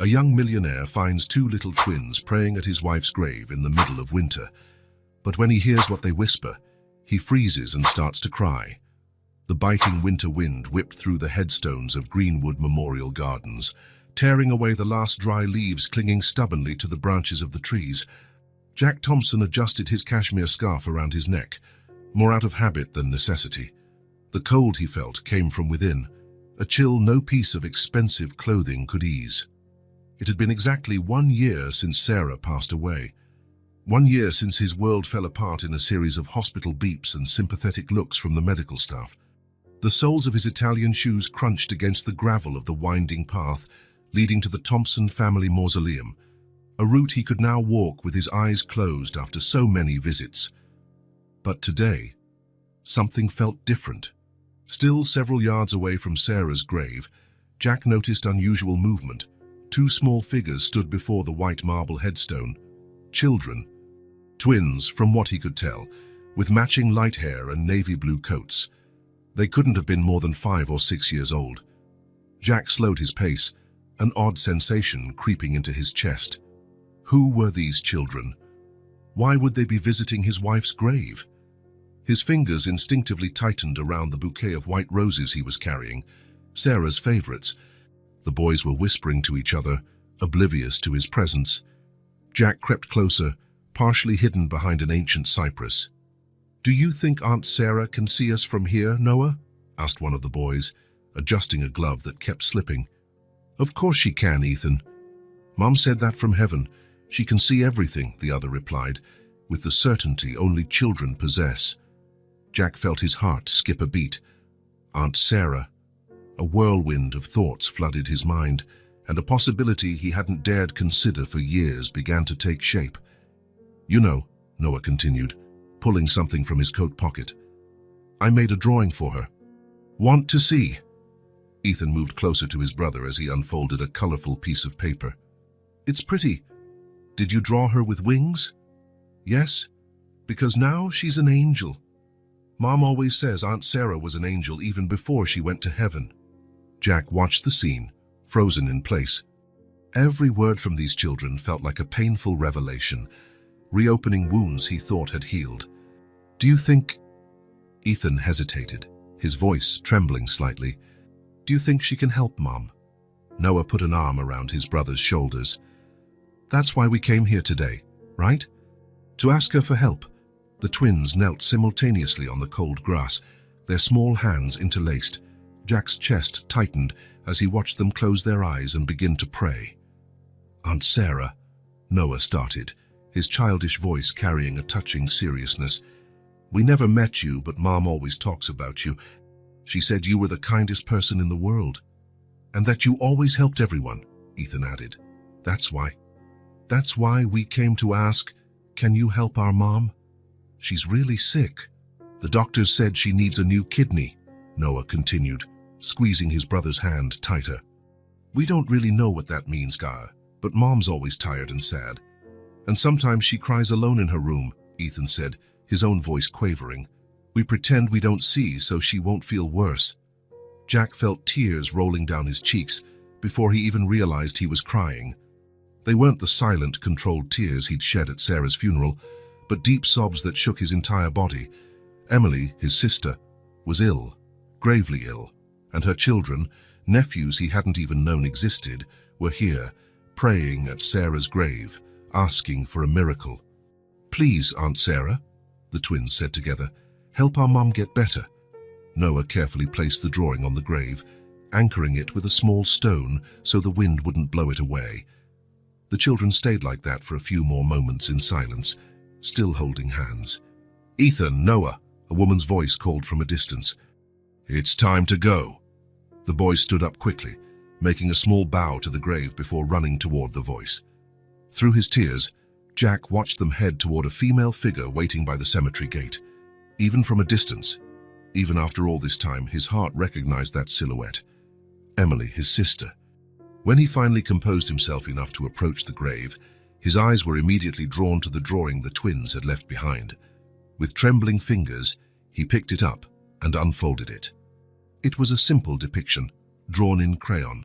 A young millionaire finds two little twins praying at his wife's grave in the middle of winter. But when he hears what they whisper, he freezes and starts to cry. The biting winter wind whipped through the headstones of Greenwood Memorial Gardens, tearing away the last dry leaves clinging stubbornly to the branches of the trees. Jack Thompson adjusted his cashmere scarf around his neck, more out of habit than necessity. The cold he felt came from within, a chill no piece of expensive clothing could ease. It had been exactly 1 year since Sarah passed away. 1 year since his world fell apart in a series of hospital beeps and sympathetic looks from the medical staff. The soles of his Italian shoes crunched against the gravel of the winding path leading to the Thompson family mausoleum, a route he could now walk with his eyes closed after so many visits. But today, something felt different. Still several yards away from Sarah's grave, Jack noticed unusual movement. Two small figures stood before the white marble headstone. Children. Twins, from what he could tell, with matching light hair and navy blue coats. They couldn't have been more than 5 or 6 years old. Jack slowed his pace, an odd sensation creeping into his chest. Who were these children? Why would they be visiting his wife's grave? His fingers instinctively tightened around the bouquet of white roses he was carrying, Sarah's favorites. The boys were whispering to each other, oblivious to his presence. Jack crept closer, partially hidden behind an ancient cypress. "Do you think Aunt Sarah can see us from here, Noah?" asked one of the boys, adjusting a glove that kept slipping. "Of course she can, Ethan. Mom said that from heaven. She can see everything," the other replied, with the certainty only children possess. Jack felt his heart skip a beat. Aunt Sarah. A whirlwind of thoughts flooded his mind, and a possibility he hadn't dared consider for years began to take shape. "You know," Noah continued, pulling something from his coat pocket, "I made a drawing for her. Want to see?" Ethan moved closer to his brother as he unfolded a colorful piece of paper. "It's pretty. Did you draw her with wings?" "Yes, because now she's an angel. Mom always says Aunt Sarah was an angel even before she went to heaven." Jack watched the scene, frozen in place. Every word from these children felt like a painful revelation, reopening wounds he thought had healed. "Do you think—" Ethan hesitated, his voice trembling slightly. "Do you think she can help, Mom?" Noah put an arm around his brother's shoulders. "That's why we came here today, right? To ask her for help." The twins knelt simultaneously on the cold grass, their small hands interlaced. Jack's chest tightened as he watched them close their eyes and begin to pray. "Aunt Sarah," Noah started, his childish voice carrying a touching seriousness. "We never met you, but Mom always talks about you. She said you were the kindest person in the world, and that you always helped everyone," Ethan added. That's why we came to ask, can you help our mom? She's really sick. The doctors said she needs a new kidney," Noah continued, squeezing his brother's hand tighter. "We don't really know what that means, Gaia, but Mom's always tired and sad. And sometimes she cries alone in her room," Ethan said, his own voice quavering. "We pretend we don't see so she won't feel worse." Jack felt tears rolling down his cheeks before he even realized he was crying. They weren't the silent, controlled tears he'd shed at Sarah's funeral, but deep sobs that shook his entire body. Emily, his sister, was ill, gravely ill, and her children, nephews he hadn't even known existed, were here, praying at Sarah's grave, asking for a miracle. "Please, Aunt Sarah," the twins said together, "help our mom get better." Noah carefully placed the drawing on the grave, anchoring it with a small stone so the wind wouldn't blow it away. The children stayed like that for a few more moments in silence, still holding hands. "Ethan, Noah," a woman's voice called from a distance. "It's time to go." The boys stood up quickly, making a small bow to the grave before running toward the voice. Through his tears, Jack watched them head toward a female figure waiting by the cemetery gate. Even from a distance, even after all this time, his heart recognized that silhouette. Emily, his sister. When he finally composed himself enough to approach the grave, his eyes were immediately drawn to the drawing the twins had left behind. With trembling fingers, he picked it up and unfolded it. It was a simple depiction, drawn in crayon.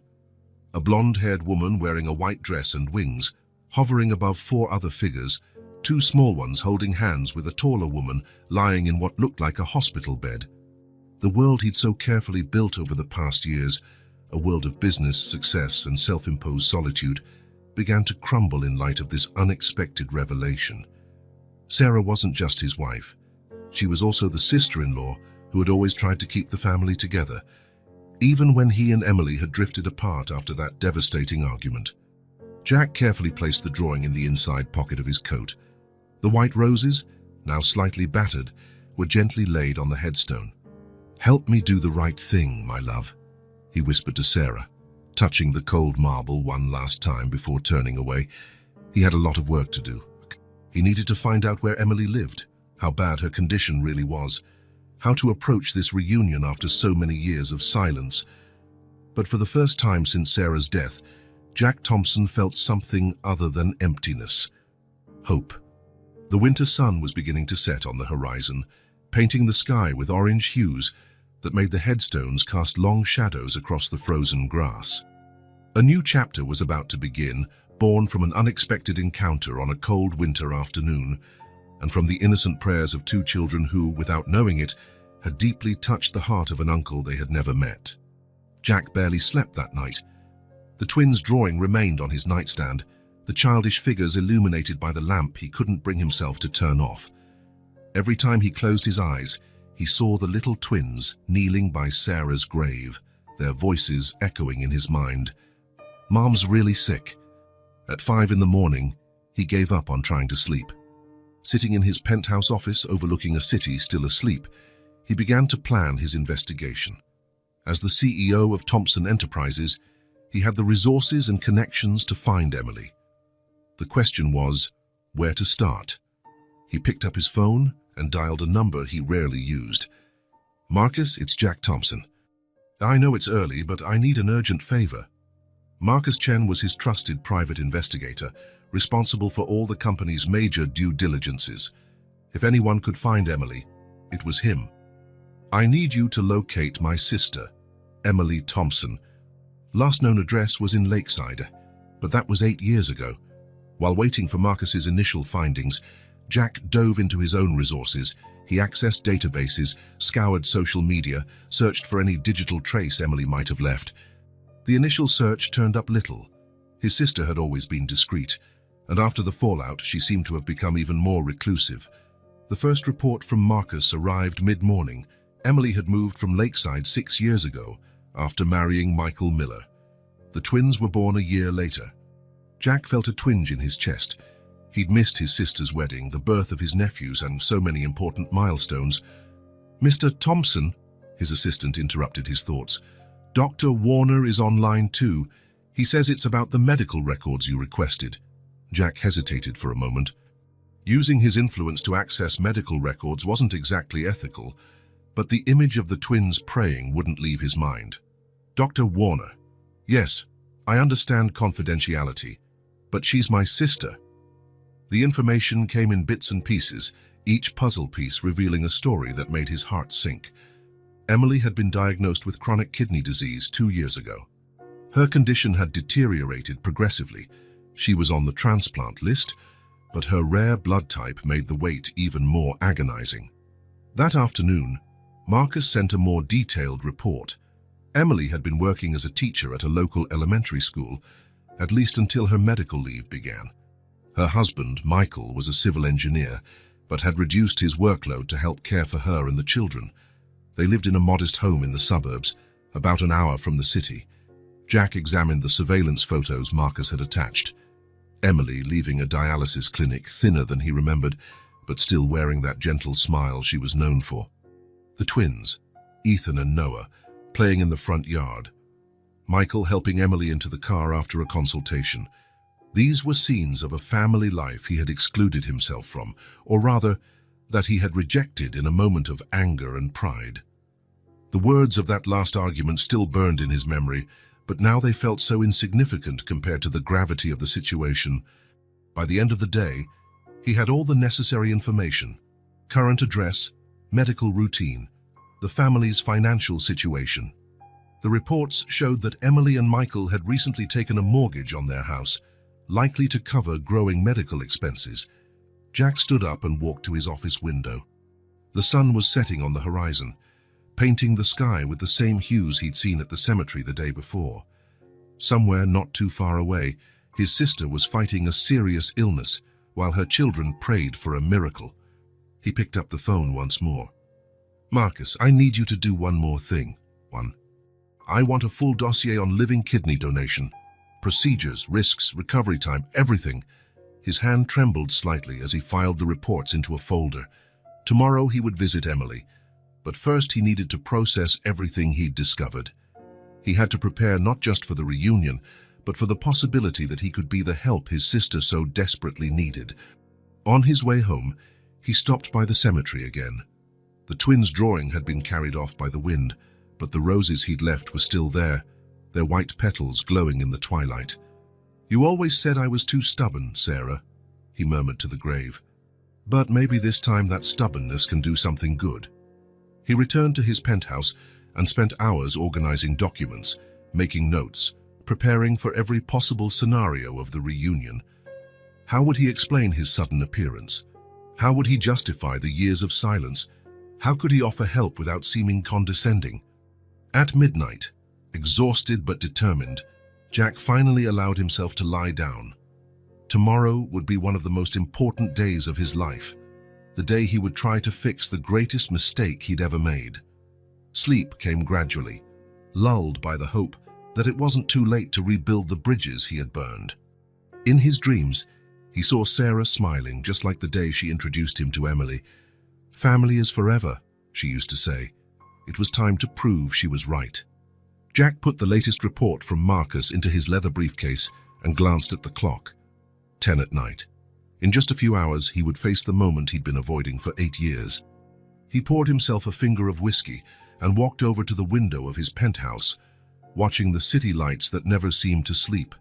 a blonde-haired woman wearing a white dress and wings, hovering above four other figures, two small ones holding hands with a taller woman lying in what looked like a hospital bed. The world he'd so carefully built over the past years, a world of business, success, and self-imposed solitude, began to crumble in light of this unexpected revelation. Sarah wasn't just his wife. She was also the sister-in-law who had always tried to keep the family together, even when he and Emily had drifted apart after that devastating argument. Jack carefully placed the drawing in the inside pocket of his coat. The white roses, now slightly battered, were gently laid on the headstone. "Help me do the right thing, my love," he whispered to Sarah, touching the cold marble one last time before turning away. He had a lot of work to do. He needed to find out where Emily lived, how bad her condition really was, how to approach this reunion after so many years of silence. But for the first time since Sarah's death, Jack Thompson felt something other than emptiness. Hope. The winter sun was beginning to set on the horizon, painting the sky with orange hues that made the headstones cast long shadows across the frozen grass. A new chapter was about to begin, born from an unexpected encounter on a cold winter afternoon, and from the innocent prayers of two children who, without knowing it, had deeply touched the heart of an uncle they had never met. Jack barely slept that night. The twins' drawing remained on his nightstand, the childish figures illuminated by the lamp he couldn't bring himself to turn off. Every time he closed his eyes, he saw the little twins kneeling by Sarah's grave, their voices echoing in his mind. "Mom's really sick." At 5 in the morning, he gave up on trying to sleep. Sitting in his penthouse office overlooking a city still asleep, he began to plan his investigation. As the CEO of Thompson Enterprises, he had the resources and connections to find Emily. The question was, where to start? He picked up his phone and dialed a number he rarely used. "Marcus, it's Jack Thompson. I know it's early, but I need an urgent favor." Marcus Chen was his trusted private investigator, responsible for all the company's major due diligences. If anyone could find Emily, it was him. "I need you to locate my sister, Emily Thompson. Last known address was in Lakeside, but that was 8 years ago." While waiting for Marcus's initial findings, Jack dove into his own resources. He accessed databases, scoured social media, searched for any digital trace Emily might have left. The initial search turned up little. His sister had always been discreet, and after the fallout, she seemed to have become even more reclusive. The first report from Marcus arrived mid-morning. Emily had moved from Lakeside 6 years ago, after marrying Michael Miller. The twins were born a year later. Jack felt a twinge in his chest. He'd missed his sister's wedding, the birth of his nephews, and so many important milestones. "Mr. Thompson," his assistant interrupted his thoughts, "Dr. Warner is online too. He says it's about the medical records you requested." Jack hesitated for a moment. Using his influence to access medical records wasn't exactly ethical, but the image of the twins praying wouldn't leave his mind. "Dr. Warner, yes, I understand confidentiality, but she's my sister." The information came in bits and pieces, each puzzle piece revealing a story that made his heart sink. Emily had been diagnosed with chronic kidney disease 2 years ago. Her condition had deteriorated progressively. She was on the transplant list, but her rare blood type made the wait even more agonizing. That afternoon, Marcus sent a more detailed report. Emily had been working as a teacher at a local elementary school, at least until her medical leave began. Her husband, Michael, was a civil engineer, but had reduced his workload to help care for her and the children. They lived in a modest home in the suburbs, about an hour from the city. Jack examined the surveillance photos Marcus had attached. Emily leaving a dialysis clinic, thinner than he remembered, but still wearing that gentle smile she was known for. The twins, Ethan and Noah, playing in the front yard. Michael helping Emily into the car after a consultation. These were scenes of a family life he had excluded himself from, or rather, that he had rejected in a moment of anger and pride. The words of that last argument still burned in his memory, but now they felt so insignificant compared to the gravity of the situation. By the end of the day, he had all the necessary information: current address, medical routine, the family's financial situation. The reports showed that Emily and Michael had recently taken a mortgage on their house, likely to cover growing medical expenses. Jack stood up and walked to his office window. The sun was setting on the horizon, painting the sky with the same hues he'd seen at the cemetery the day before. Somewhere not too far away, his sister was fighting a serious illness while her children prayed for a miracle. He picked up the phone once more. "Marcus, I need you to do one more thing. I want a full dossier on living kidney donation. Procedures, risks, recovery time, everything." His hand trembled slightly as he filed the reports into a folder. Tomorrow he would visit Emily, but first he needed to process everything he'd discovered. He had to prepare not just for the reunion, but for the possibility that he could be the help his sister so desperately needed. On his way home, he stopped by the cemetery again. The twins' drawing had been carried off by the wind, but the roses he'd left were still there, their white petals glowing in the twilight. "You always said I was too stubborn, Sarah," he murmured to the grave. "But maybe this time that stubbornness can do something good." He returned to his penthouse and spent hours organizing documents, making notes, preparing for every possible scenario of the reunion. How would he explain his sudden appearance? How would he justify the years of silence? How could he offer help without seeming condescending? At midnight, exhausted but determined, Jack finally allowed himself to lie down. Tomorrow would be one of the most important days of his life, the day he would try to fix the greatest mistake he'd ever made. Sleep came gradually, lulled by the hope that it wasn't too late to rebuild the bridges he had burned. In his dreams, he saw Sarah smiling just like the day she introduced him to Emily. "Family is forever," she used to say. It was time to prove she was right. Jack put the latest report from Marcus into his leather briefcase and glanced at the clock. 10 at night. In just a few hours, he would face the moment he'd been avoiding for 8 years. He poured himself a finger of whiskey and walked over to the window of his penthouse, watching the city lights that never seemed to sleep.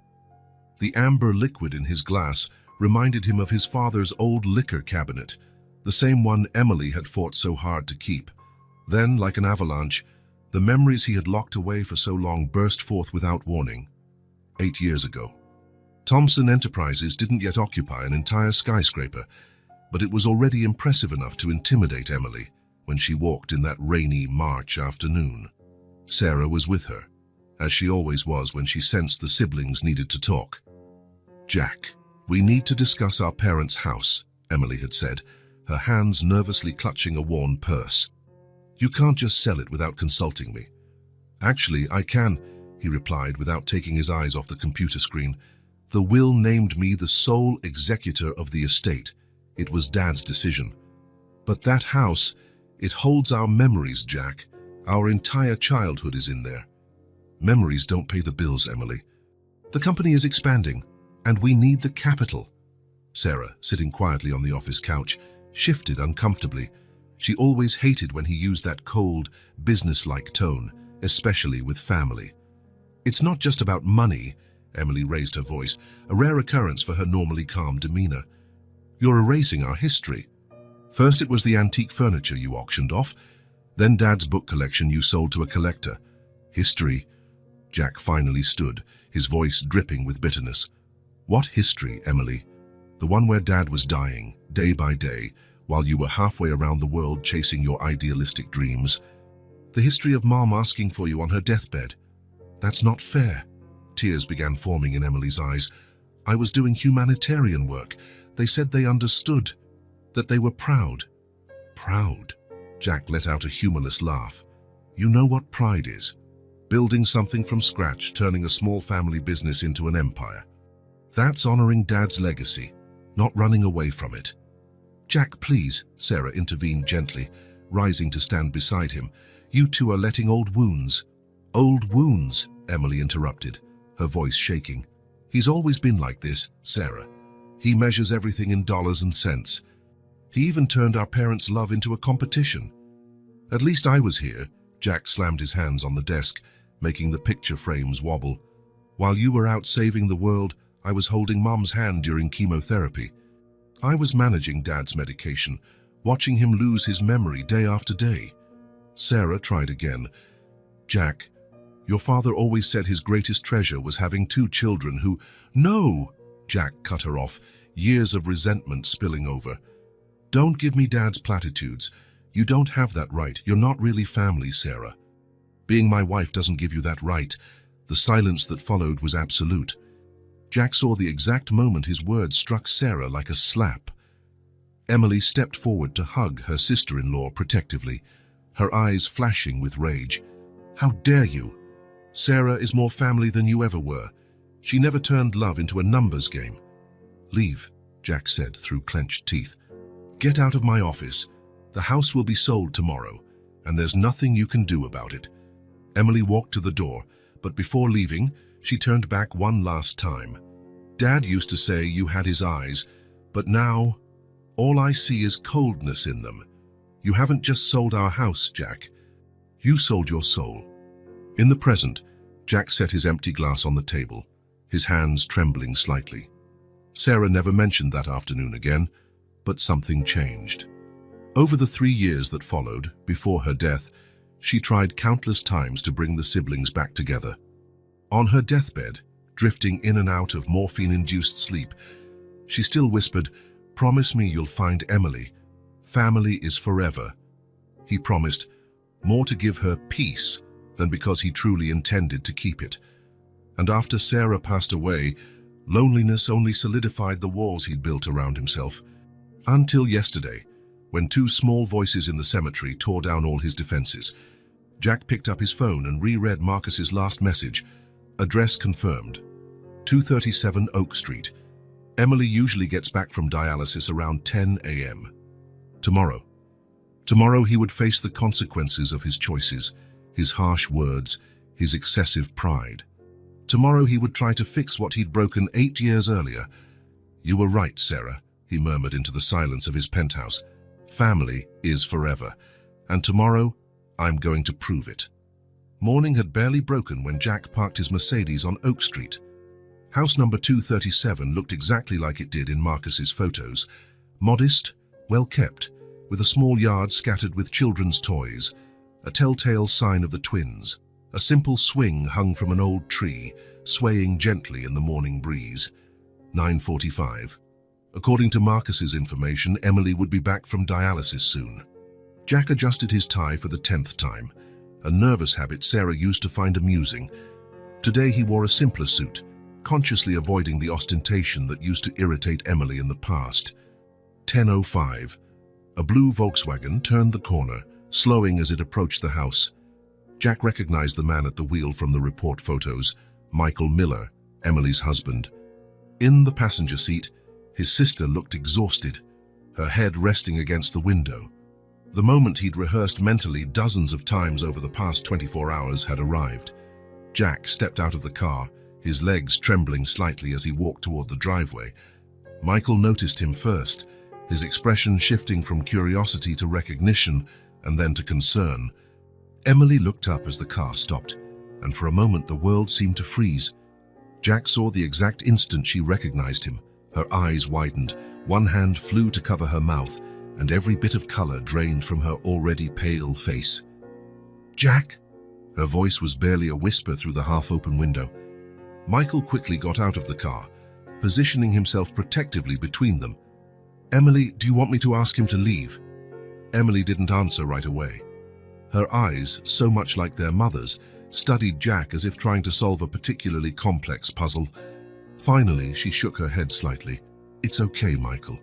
The amber liquid in his glass reminded him of his father's old liquor cabinet, the same one Emily had fought so hard to keep. Then, like an avalanche, the memories he had locked away for so long burst forth without warning. 8 years ago. Thompson Enterprises didn't yet occupy an entire skyscraper, but it was already impressive enough to intimidate Emily when she walked in that rainy March afternoon. Sarah was with her, as she always was when she sensed the siblings needed to talk. "Jack, we need to discuss our parents' house," Emily had said, her hands nervously clutching a worn purse. "You can't just sell it without consulting me." "Actually, I can," he replied without taking his eyes off the computer screen. "The will named me the sole executor of the estate. It was Dad's decision. But that house, it holds our memories, Jack. Our entire childhood is in there." "Memories don't pay the bills, Emily. The company is expanding, and we need the capital." Sarah, sitting quietly on the office couch, shifted uncomfortably. She always hated when he used that cold, businesslike tone, especially with family. "It's not just about money," Emily raised her voice, a rare occurrence for her normally calm demeanor. "You're erasing our history. First it was the antique furniture you auctioned off, then Dad's book collection you sold to a collector. History." Jack finally stood, his voice dripping with bitterness. "What history, Emily? The one where Dad was dying, day by day, while you were halfway around the world chasing your idealistic dreams. The history of Mom asking for you on her deathbed. That's not fair." Tears began forming in Emily's eyes. "I was doing humanitarian work. They said they understood, that they were proud." "Proud?" Jack let out a humorless laugh. "You know what pride is? Building something from scratch, turning a small family business into an empire. That's honoring Dad's legacy, not running away from it." "Jack, please," Sarah intervened gently, rising to stand beside him. "You two are letting old wounds." "Old wounds," Emily interrupted, her voice shaking. "He's always been like this, Sarah. He measures everything in dollars and cents. He even turned our parents' love into a competition. At least I was here." Jack slammed his hands on the desk, making the picture frames wobble. "While you were out saving the world, I was holding Mom's hand during chemotherapy. I was managing Dad's medication, watching him lose his memory day after day." Sarah tried again. "Jack, Your father always said his greatest treasure was having 2 children who— No! Jack cut her off, years of resentment spilling over. Don't give me Dad's platitudes. You don't have that right. You're not really family, Sarah. Being my wife doesn't give you that right. The silence that followed was absolute. Jack saw the exact moment his words struck Sarah like a slap. Emily stepped forward to hug her sister-in-law protectively, her eyes flashing with rage. How dare you? Sarah is more family than you ever were. She never turned love into a numbers game. Leave, Jack said through clenched teeth. Get out of my office. The house will be sold tomorrow, and there's nothing you can do about it. Emily walked to the door, but before leaving, she turned back one last time. Dad used to say you had his eyes, but now, all I see is coldness in them. You haven't just sold our house, Jack. You sold your soul. In the present, Jack set his empty glass on the table, his hands trembling slightly. Sarah never mentioned that afternoon again, but something changed. Over the 3 years that followed, before her death, she tried countless times to bring the siblings back together. On her deathbed, drifting in and out of morphine-induced sleep, she still whispered, "Promise me you'll find Emily. Family is forever." He promised, more to give her peace than because he truly intended to keep it. And after Sarah passed away, loneliness only solidified the walls he'd built around himself. Until yesterday, when 2 small voices in the cemetery tore down all his defenses. Jack picked up his phone and reread Marcus's last message. Address confirmed. 237 Oak Street. Emily usually gets back from dialysis around 10 a.m. Tomorrow. Tomorrow he would face the consequences of his choices, his harsh words, his excessive pride. Tomorrow he would try to fix what he'd broken 8 years earlier. You were right, Sarah, he murmured into the silence of his penthouse. Family is forever, and tomorrow I'm going to prove it. Morning had barely broken when Jack parked his Mercedes on Oak Street. House number 237 looked exactly like it did in Marcus's photos. Modest, well-kept, with a small yard scattered with children's toys, a telltale sign of the twins. A simple swing hung from an old tree, swaying gently in the morning breeze. 9:45. According to Marcus's information, Emily would be back from dialysis soon. Jack adjusted his tie for the 10th time, a nervous habit Sarah used to find amusing. Today he wore a simpler suit, consciously avoiding the ostentation that used to irritate Emily in the past. 10:05. A blue Volkswagen turned the corner, slowing as it approached the house. Jack recognized the man at the wheel from the report photos, Michael Miller, Emily's husband. In the passenger seat, his sister looked exhausted, her head resting against the window. The moment he'd rehearsed mentally dozens of times over the past 24 hours had arrived. Jack stepped out of the car, his legs trembling slightly as he walked toward the driveway. Michael noticed him first, his expression shifting from curiosity to recognition and then to concern. Emily looked up as the car stopped, and for a moment the world seemed to freeze. Jack saw the exact instant she recognized him. Her eyes widened, one hand flew to cover her mouth, and every bit of color drained from her already pale face. "Jack?" Her voice was barely a whisper through the half-open window. Michael quickly got out of the car, positioning himself protectively between them. "Emily, do you want me to ask him to leave?" Emily didn't answer right away. Her eyes, so much like their mother's, studied Jack as if trying to solve a particularly complex puzzle. Finally, she shook her head slightly. "It's okay, Michael."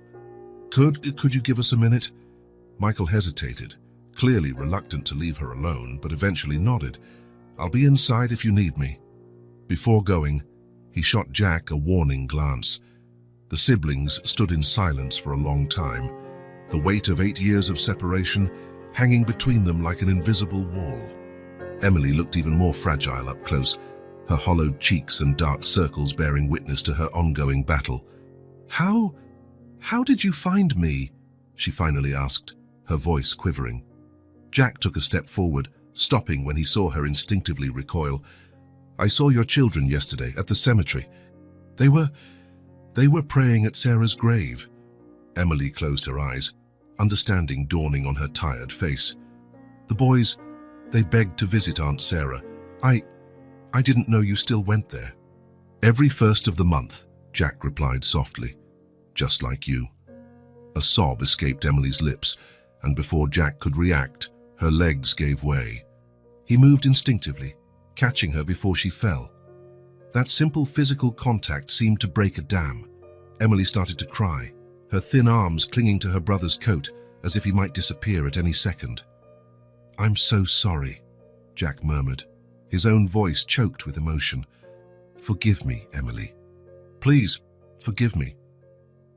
Could you give us a minute?" Michael hesitated, clearly reluctant to leave her alone, but eventually nodded. "I'll be inside if you need me." Before going, he shot Jack a warning glance. The siblings stood in silence for a long time, the weight of 8 years of separation hanging between them like an invisible wall. Emily looked even more fragile up close, her hollowed cheeks and dark circles bearing witness to her ongoing battle. How did you find me?" she finally asked, her voice quivering. Jack took a step forward, stopping when he saw her instinctively recoil. "I saw your children yesterday at the cemetery. They were praying at Sarah's grave." Emily closed her eyes, understanding dawning on her tired face. "The boys, they begged to visit Aunt Sarah. I didn't know you still went there. Every first of the month, Jack replied softly. Just like you. A sob escaped Emily's lips, and before Jack could react, her legs gave way. He moved instinctively, catching her before she fell. That simple physical contact seemed to break a dam. Emily started to cry, her thin arms clinging to her brother's coat as if he might disappear at any second. I'm so sorry, Jack murmured, his own voice choked with emotion. Forgive me, Emily. Please, forgive me.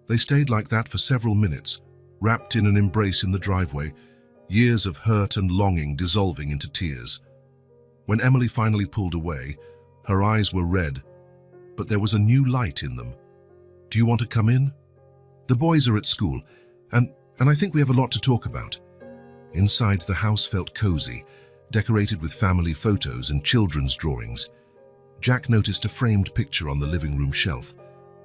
They stayed like that for several minutes, wrapped in an embrace in the driveway, years of hurt and longing dissolving into tears. When Emily finally pulled away, her eyes were red, but there was a new light in them. Do you want to come in? The boys are at school, and I think we have a lot to talk about. Inside, the house felt cozy, decorated with family photos and children's drawings. Jack noticed a framed picture on the living room shelf,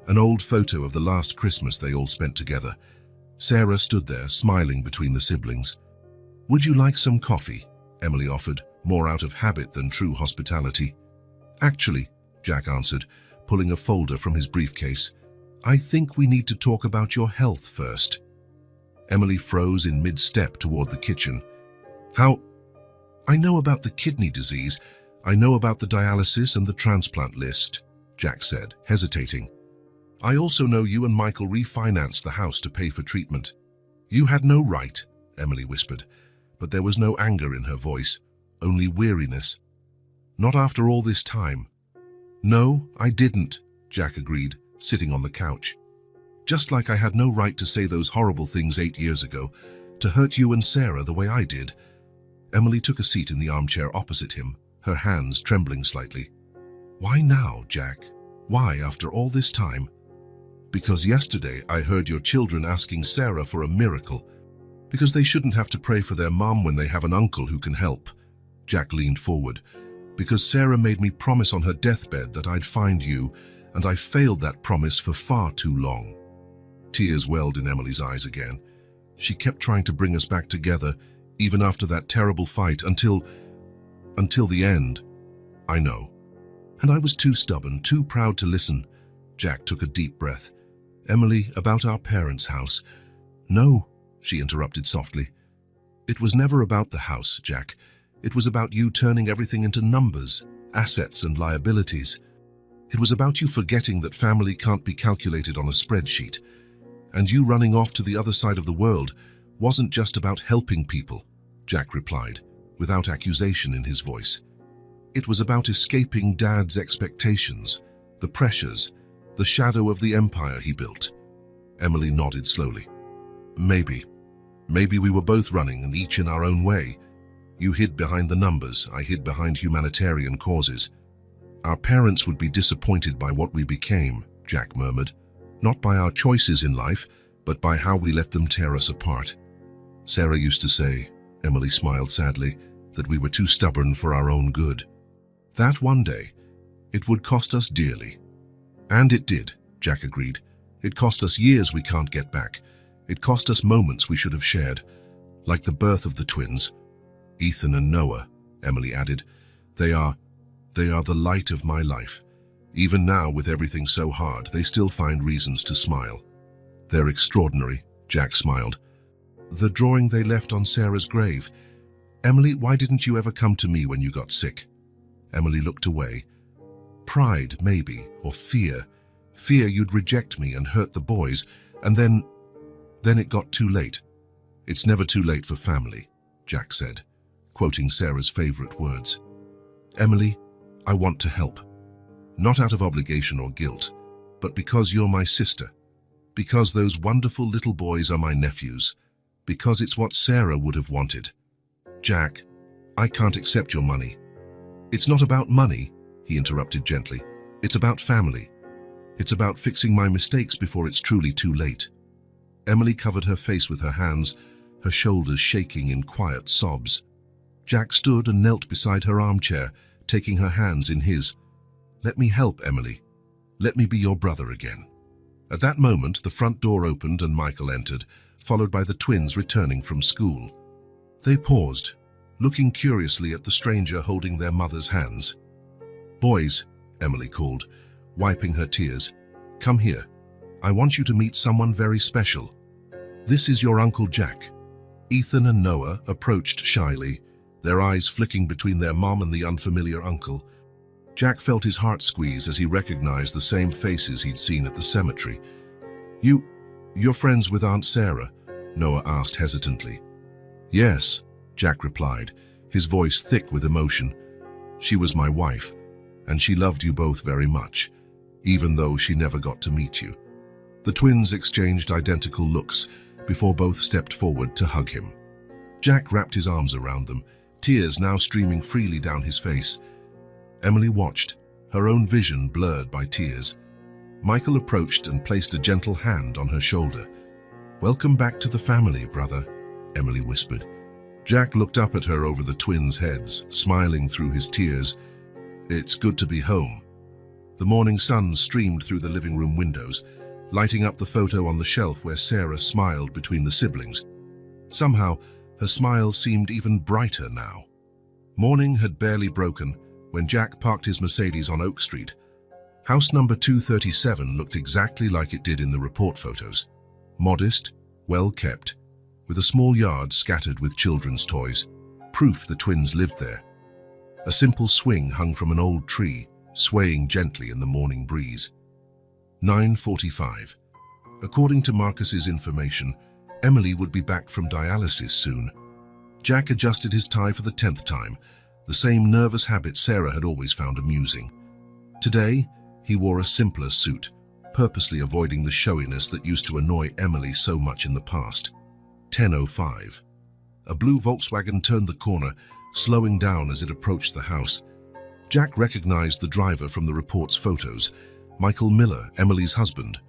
an old photo of the last Christmas they all spent together. Sarah stood there, smiling between the siblings. Would you like some coffee? Emily offered, more out of habit than true hospitality. Actually, Jack answered, pulling a folder from his briefcase, I think we need to talk about your health first. Emily froze in mid-step toward the kitchen. How? I know about the kidney disease. I know about the dialysis and the transplant list, Jack said, hesitating. I also know you and Michael refinanced the house to pay for treatment. You had no right, Emily whispered, but there was no anger in her voice, only weariness. Not after all this time. No, I didn't, Jack agreed, sitting on the couch. Just like I had no right to say those horrible things 8 years ago, to hurt you and Sarah the way I did. Emily took a seat in the armchair opposite him, her hands trembling slightly. Why now, Jack? Why after all this time? Because yesterday I heard your children asking Sarah for a miracle. Because they shouldn't have to pray for their mom when they have an uncle who can help. Jack leaned forward. Because Sarah made me promise on her deathbed that I'd find you, and I failed that promise for far too long. Tears welled in Emily's eyes again. She kept trying to bring us back together, even after that terrible fight, until the end. I know. And I was too stubborn, too proud to listen. Jack took a deep breath. Emily, about our parents' house. No, she interrupted softly. It was never about the house, Jack. It was about you turning everything into numbers, assets and liabilities. It was about you forgetting that family can't be calculated on a spreadsheet. And you running off to the other side of the world wasn't just about helping people, Jack replied, without accusation in his voice. It was about escaping Dad's expectations, the pressures, the shadow of the empire he built. Emily nodded slowly. Maybe we were both running and each in our own way. You hid behind the numbers, I hid behind humanitarian causes. Our parents would be disappointed by what we became, Jack murmured. Not by our choices in life, but by how we let them tear us apart. Sarah used to say, Emily smiled sadly, that we were too stubborn for our own good. That one day, it would cost us dearly. And it did, Jack agreed. It cost us years we can't get back. It cost us moments we should have shared, like the birth of the twins. Ethan and Noah, Emily added. They are the light of my life. Even now, with everything so hard, they still find reasons to smile. They're extraordinary, Jack smiled. The drawing they left on Sarah's grave. Emily, why didn't you ever come to me when you got sick? Emily looked away. Pride, maybe, or fear. Fear you'd reject me and hurt the boys, and then it got too late. It's never too late for family, Jack said, quoting Sarah's favorite words. Emily, I want to help. Not out of obligation or guilt, but because you're my sister. Because those wonderful little boys are my nephews. Because it's what Sarah would have wanted. Jack, I can't accept your money. It's not about money, he interrupted gently. It's about family. It's about fixing my mistakes before it's truly too late. Emily covered her face with her hands, her shoulders shaking in quiet sobs. Jack stood and knelt beside her armchair, taking her hands in his. Let me help, Emily. Let me be your brother again. At that moment, the front door opened and Michael entered, followed by the twins returning from school. They paused, looking curiously at the stranger holding their mother's hands. "Boys," Emily called, wiping her tears, "come here. I want you to meet someone very special. This is your Uncle Jack." Ethan and Noah approached shyly, their eyes flicking between their mom and the unfamiliar uncle. Jack felt his heart squeeze as he recognized the same faces he'd seen at the cemetery. You're friends with Aunt Sarah?" Noah asked hesitantly. "Yes," Jack replied, his voice thick with emotion. "She was my wife, and she loved you both very much, even though she never got to meet you." The twins exchanged identical looks before both stepped forward to hug him. Jack wrapped his arms around them, tears now streaming freely down his face. Emily watched, her own vision blurred by tears. Michael approached and placed a gentle hand on her shoulder. "Welcome back to the family, brother," Emily whispered. Jack looked up at her over the twins' heads, smiling through his tears. "It's good to be home." The morning sun streamed through the living room windows, lighting up the photo on the shelf where Sarah smiled between the siblings. Somehow, her smile seemed even brighter now. Morning had barely broken when Jack parked his Mercedes on Oak Street. House number 237 looked exactly like it did in the report photos. Modest, well kept, with a small yard scattered with children's toys, proof the twins lived there. A simple swing hung from an old tree, swaying gently in the morning breeze. 9:45. According to Marcus's information, Emily would be back from dialysis soon. Jack adjusted his tie for the 10th time, the same nervous habit Sarah had always found amusing. Today, he wore a simpler suit, purposely avoiding the showiness that used to annoy Emily so much in the past. 10:05. A blue Volkswagen turned the corner, slowing down as it approached the house. Jack recognized the driver from the report's photos, Michael Miller, Emily's husband.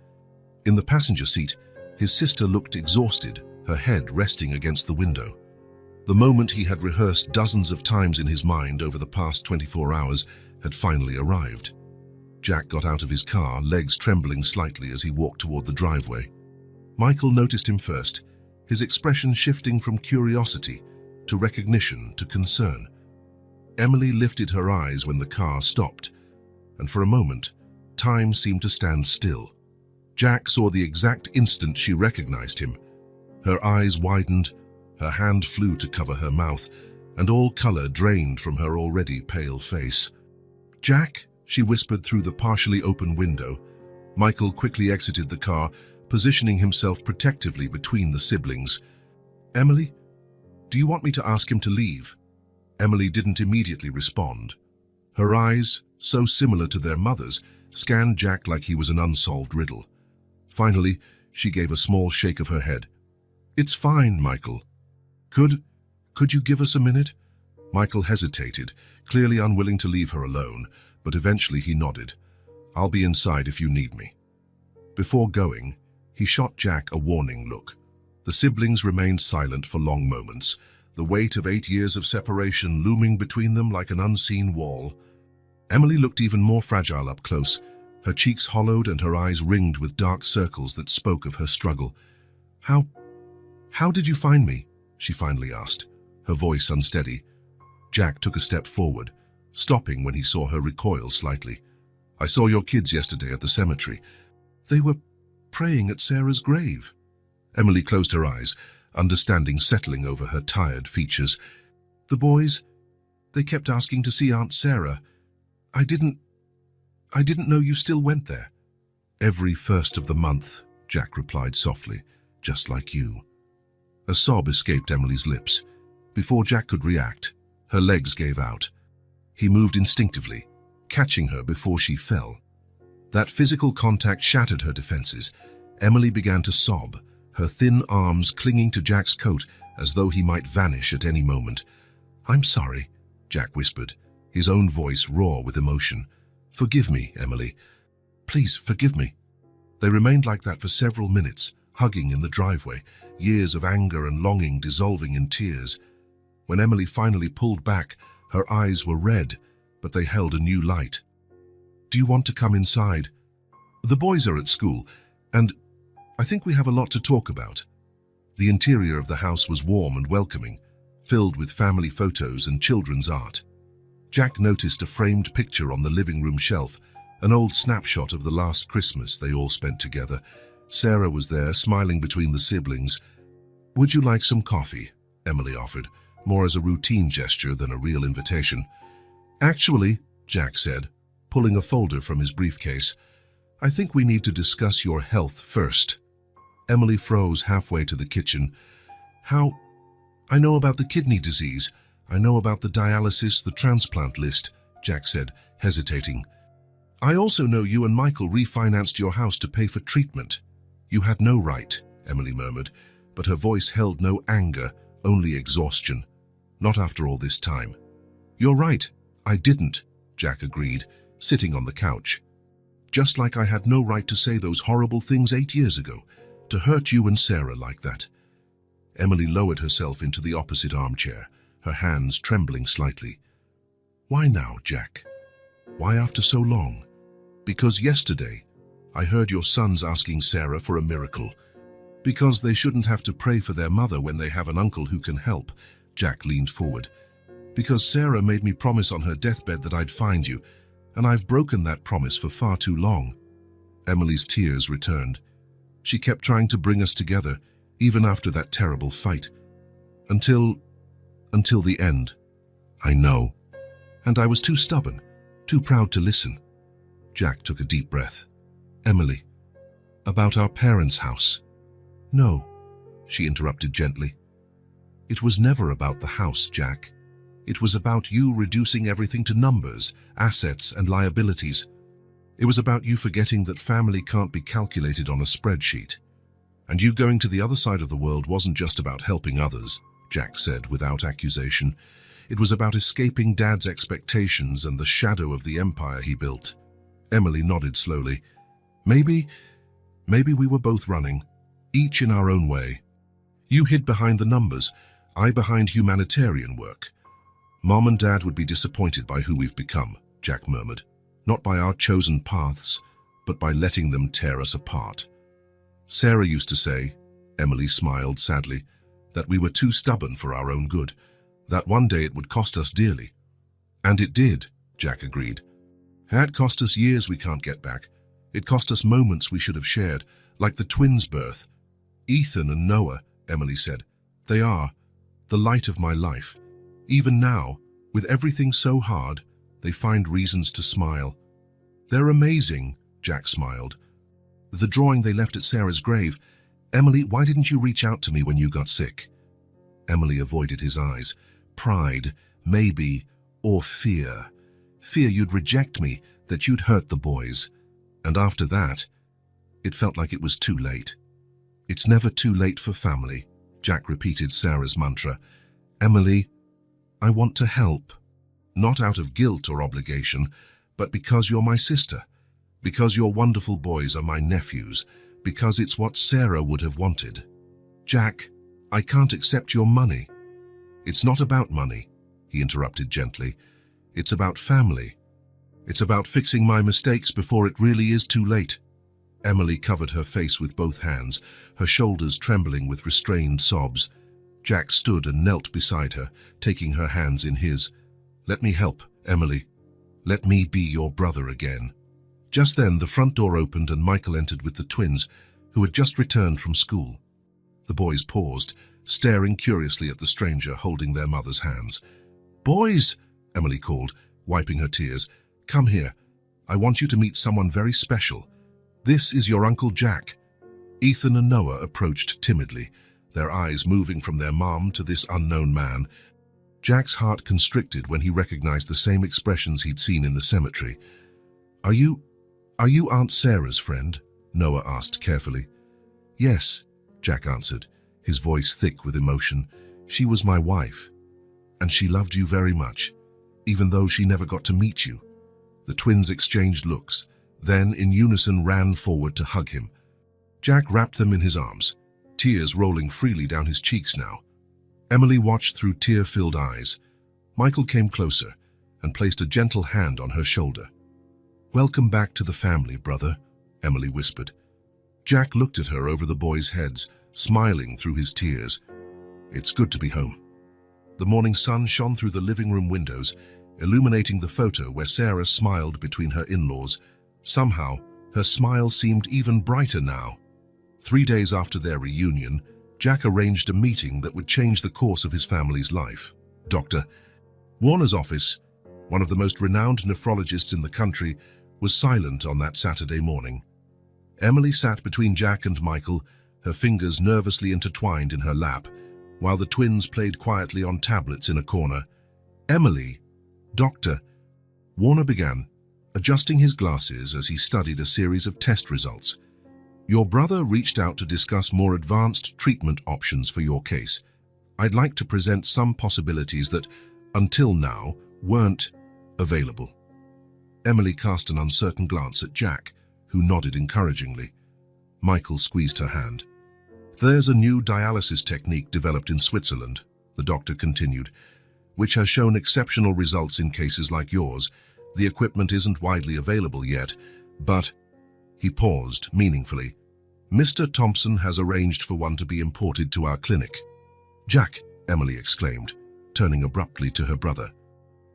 In the passenger seat, his sister looked exhausted, her head resting against the window. The moment he had rehearsed dozens of times in his mind over the past 24 hours had finally arrived. Jack got out of his car, legs trembling slightly as he walked toward the driveway. Michael noticed him first, his expression shifting from curiosity to recognition to concern. Emily lifted her eyes when the car stopped, and for a moment, time seemed to stand still. Jack saw the exact instant she recognized him. Her eyes widened, her hand flew to cover her mouth, and all color drained from her already pale face. "Jack," she whispered through the partially open window. Michael quickly exited the car, positioning himself protectively between the siblings. "Emily, do you want me to ask him to leave?" Emily didn't immediately respond. Her eyes, so similar to their mother's, scanned Jack like he was an unsolved riddle. Finally, she gave a small shake of her head. "It's fine, Michael." Could you give us a minute?" Michael hesitated, clearly unwilling to leave her alone, but eventually he nodded. "I'll be inside if you need me." Before going, he shot Jack a warning look. The siblings remained silent for long moments, the weight of 8 years of separation looming between them like an unseen wall. Emily looked even more fragile up close, her cheeks hollowed and her eyes ringed with dark circles that spoke of her struggle. How did you find me?" she finally asked, her voice unsteady. Jack took a step forward, stopping when he saw her recoil slightly. "I saw your kids yesterday at the cemetery. They were praying at Sarah's grave." Emily closed her eyes, understanding settling over her tired features. "The boys, they kept asking to see Aunt Sarah. I didn't know you still went there." "Every first of the month," Jack replied softly, "just like you." A sob escaped Emily's lips. Before Jack could react, her legs gave out. He moved instinctively, catching her before she fell. That physical contact shattered her defenses. Emily began to sob, her thin arms clinging to Jack's coat as though he might vanish at any moment. "I'm sorry," Jack whispered, his own voice raw with emotion. "Forgive me, Emily. Please, forgive me." They remained like that for several minutes, hugging in the driveway, years of anger and longing dissolving in tears. When Emily finally pulled back, her eyes were red, but they held a new light. "Do you want to come inside? The boys are at school, and I think we have a lot to talk about." The interior of the house was warm and welcoming, filled with family photos and children's art. Jack noticed a framed picture on the living room shelf, an old snapshot of the last Christmas they all spent together. Sarah was there, smiling between the siblings. "Would you like some coffee?" Emily offered, more as a routine gesture than a real invitation. "Actually," Jack said, pulling a folder from his briefcase, "I think we need to discuss your health first." Emily froze halfway to the kitchen. "How? I know about the kidney disease. I know about the dialysis, the transplant list," Jack said, hesitating. "I also know you and Michael refinanced your house to pay for treatment." "You had no right," Emily murmured, but her voice held no anger, only exhaustion. "Not after all this time." "You're right, I didn't," Jack agreed, sitting on the couch. "Just like I had no right to say those horrible things 8 years ago, to hurt you and Sarah like that." Emily lowered herself into the opposite armchair, her hands trembling slightly. "Why now, Jack? Why after so long?" "Because yesterday, I heard your sons asking Sarah for a miracle." "Because they shouldn't have to pray for their mother when they have an uncle who can help," Jack leaned forward. "Because Sarah made me promise on her deathbed that I'd find you, and I've broken that promise for far too long." Emily's tears returned. "She kept trying to bring us together, even after that terrible fight. Until the end." "I know. And I was too stubborn, too proud to listen." Jack took a deep breath. "Emily, about our parents' house." "No," she interrupted gently. "It was never about the house, Jack. It was about you reducing everything to numbers, assets, and liabilities. It was about you forgetting that family can't be calculated on a spreadsheet. And you going to the other side of the world wasn't just about helping others," Jack said without accusation. "It was about escaping Dad's expectations and the shadow of the empire he built." Emily nodded slowly. Maybe we were both running, each in our own way. You hid behind the numbers, I behind humanitarian work. Mom and Dad would be disappointed by who we've become," Jack murmured. "Not by our chosen paths, but by letting them tear us apart. Sarah used to say," Emily smiled sadly, "that we were too stubborn for our own good, that one day it would cost us dearly." "And it did," Jack agreed. "It cost us years we can't get back. It cost us moments we should have shared, like the twins' birth." "Ethan and Noah," Emily said, "they are the light of my life. Even now, with everything so hard, they find reasons to smile." "They're amazing," Jack smiled. "The drawing they left at Sarah's grave. Emily, why didn't you reach out to me when you got sick?" Emily avoided his eyes. Pride, maybe, or fear. Fear you'd reject me, that you'd hurt the boys. And after that, it felt like it was too late. "It's never too late for family," Jack repeated Sarah's mantra. "Emily, I want to help. Not out of guilt or obligation, but because you're my sister. Because your wonderful boys are my nephews. Because it's what Sarah would have wanted." "Jack, I can't accept your money." "It's not about money," he interrupted gently. "It's about family. It's about fixing my mistakes before it really is too late." Emily covered her face with both hands, her shoulders trembling with restrained sobs. Jack stood and knelt beside her, taking her hands in his. "Let me help, Emily. Let me be your brother again." Just then, the front door opened and Michael entered with the twins, who had just returned from school. The boys paused, staring curiously at the stranger holding their mother's hands. "Boys," Emily called, wiping her tears, "come here. I want you to meet someone very special. This is your Uncle Jack." Ethan and Noah approached timidly, their eyes moving from their mom to this unknown man. Jack's heart constricted when he recognized the same expressions he'd seen in the cemetery. Are you Aunt Sarah's friend?" Noah asked carefully. "Yes," Jack answered, his voice thick with emotion. "She was my wife, and she loved you very much, even though she never got to meet you." The twins exchanged looks, then in unison ran forward to hug him. Jack wrapped them in his arms, tears rolling freely down his cheeks now. Emily watched through tear-filled eyes. Michael came closer and placed a gentle hand on her shoulder. "Welcome back to the family, brother," Emily whispered. Jack looked at her over the boys' heads, smiling through his tears. "It's good to be home." The morning sun shone through the living room windows, illuminating the photo where Sarah smiled between her in-laws. Somehow, her smile seemed even brighter now. 3 days after their reunion, Jack arranged a meeting that would change the course of his family's life. Dr. Warner's office, one of the most renowned nephrologists in the country, was silent on that Saturday morning. Emily sat between Jack and Michael, her fingers nervously intertwined in her lap, while the twins played quietly on tablets in a corner. "Emily, Doctor," Warner began, adjusting his glasses as he studied a series of test results. "Your brother reached out to discuss more advanced treatment options for your case. I'd like to present some possibilities that, until now, weren't available." Emily cast an uncertain glance at Jack, who nodded encouragingly. Michael squeezed her hand. "There's a new dialysis technique developed in Switzerland," the doctor continued, "which has shown exceptional results in cases like yours. The equipment isn't widely available yet, but..." He paused meaningfully. "Mr. Thompson has arranged for one to be imported to our clinic." "Jack," Emily exclaimed, turning abruptly to her brother.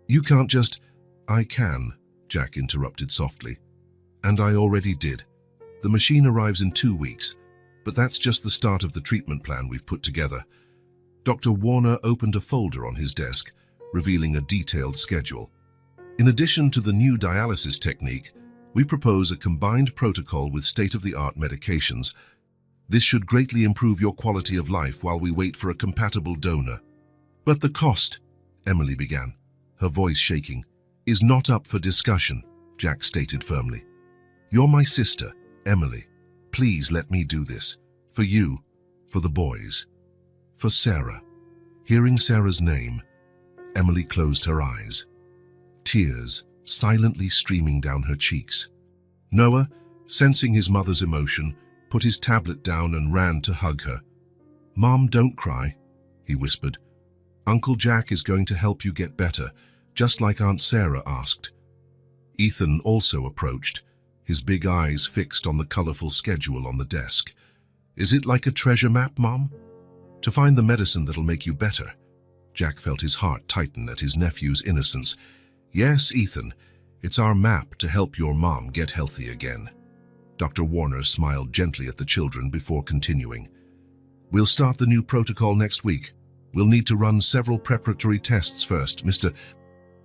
"You can't just..." "I can," Jack interrupted softly. "And I already did. The machine arrives in 2 weeks, but that's just the start of the treatment plan we've put together." Dr. Warner opened a folder on his desk, revealing a detailed schedule. "In addition to the new dialysis technique, we propose a combined protocol with state-of-the-art medications. This should greatly improve your quality of life while we wait for a compatible donor." "But the cost," Emily began, her voice shaking, "is not up for discussion," Jack stated firmly. "You're my sister, Emily. Please let me do this. For you, for the boys, for Sarah." Hearing Sarah's name, Emily closed her eyes, tears silently streaming down her cheeks. Noah, sensing his mother's emotion, put his tablet down and ran to hug her. "Mom, don't cry," he whispered. "Uncle Jack is going to help you get better, just like Aunt Sarah asked." Ethan also approached, his big eyes fixed on the colorful schedule on the desk. "Is it like a treasure map, Mom? To find the medicine that'll make you better?" Jack felt his heart tighten at his nephew's innocence. "Yes, Ethan, it's our map to help your mom get healthy again." Dr. Warner smiled gently at the children before continuing. "We'll start the new protocol next week. We'll need to run several preparatory tests first. Mr.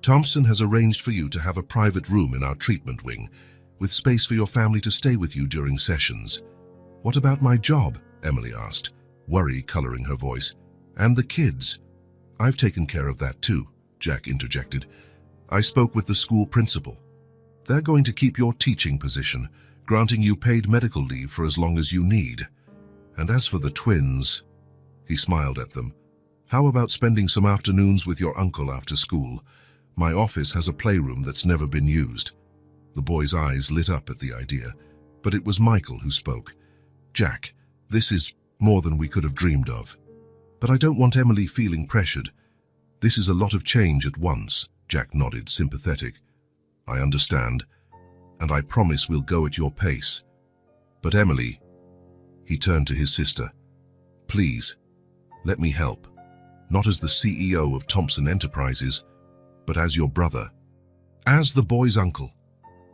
Thompson has arranged for you to have a private room in our treatment wing, with space for your family to stay with you during sessions." "What about my job?" Emily asked, worry coloring her voice. "And the kids?" "I've taken care of that too," Jack interjected. "I spoke with the school principal. They're going to keep your teaching position, granting you paid medical leave for as long as you need. And as for the twins," he smiled at them, "how about spending some afternoons with your uncle after school? My office has a playroom that's never been used." The boy's eyes lit up at the idea, but it was Michael who spoke. "Jack, this is more than we could have dreamed of. But I don't want Emily feeling pressured. This is a lot of change at once." Jack nodded, sympathetic. "I understand, and I promise we'll go at your pace. But Emily," he turned to his sister, "please, let me help. Not as the CEO of Thompson Enterprises, but as your brother." As the boy's uncle,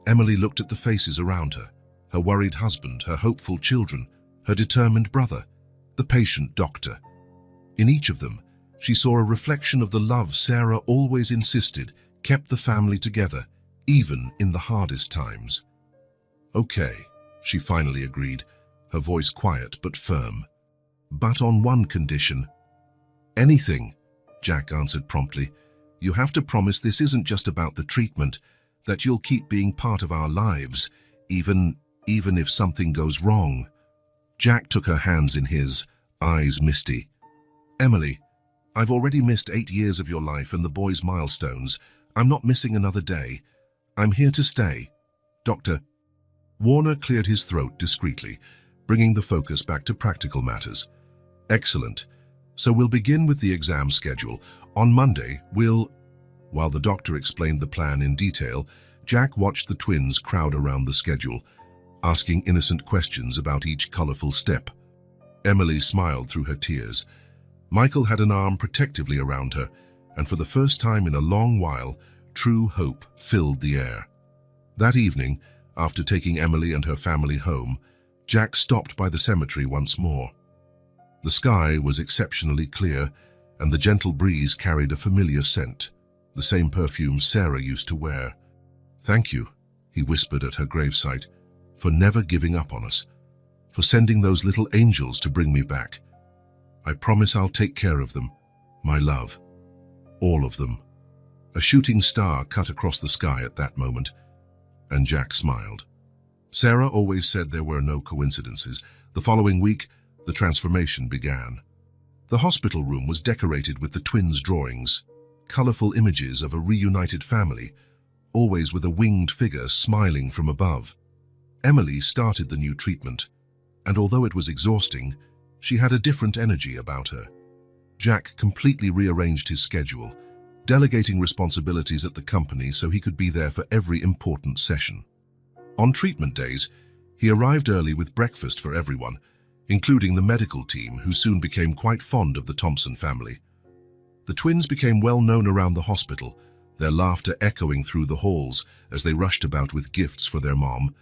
Emily looked at the faces around her, her worried husband, her hopeful children, her determined brother, the patient doctor. In each of them, she saw a reflection of the love Sarah always insisted kept the family together, even in the hardest times. "Okay," she finally agreed, her voice quiet but firm. "But on one condition." "Anything," Jack answered promptly. "You have to promise this isn't just about the treatment, that you'll keep being part of our lives, even if something goes wrong." Jack took her hands in his, eyes misty. "Emily, I've already missed 8 years of your life and the boys' milestones. I'm not missing another day. I'm here to stay. Doctor." Warner cleared his throat discreetly, bringing the focus back to practical matters. "Excellent. So we'll begin with the exam schedule. On Monday, we'll..." While the doctor explained the plan in detail, Jack watched the twins crowd around the schedule, asking innocent questions about each colorful step. Emily smiled through her tears. Michael had an arm protectively around her, and for the first time in a long while, true hope filled the air. That evening, after taking Emily and her family home, Jack stopped by the cemetery once more. The sky was exceptionally clear, and the gentle breeze carried a familiar scent, the same perfume Sarah used to wear. "Thank you," he whispered at her gravesite, "for never giving up on us, for sending those little angels to bring me back. I promise I'll take care of them, my love, all of them." A shooting star cut across the sky at that moment, and Jack smiled. Sarah always said there were no coincidences. The following week, the transformation began. The hospital room was decorated with the twins' drawings, colorful images of a reunited family, always with a winged figure smiling from above. Emily started the new treatment, and although it was exhausting, she had a different energy about her. Jack completely rearranged his schedule, delegating responsibilities at the company so he could be there for every important session. On treatment days, he arrived early with breakfast for everyone, including the medical team, who soon became quite fond of the Thompson family. The twins became well known around the hospital, their laughter echoing through the halls as they rushed about with gifts for their mom,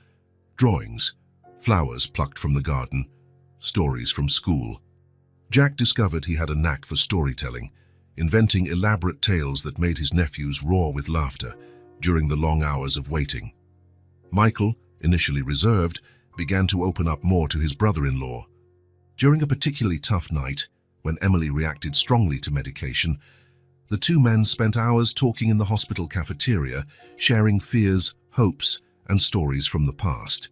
drawings, flowers plucked from the garden, stories from school. Jack discovered he had a knack for storytelling, inventing elaborate tales that made his nephews roar with laughter during the long hours of waiting. Michael, initially reserved, began to open up more to his brother-in-law. During a particularly tough night, when Emily reacted strongly to medication, the two men spent hours talking in the hospital cafeteria, sharing fears, hopes, and stories from the past.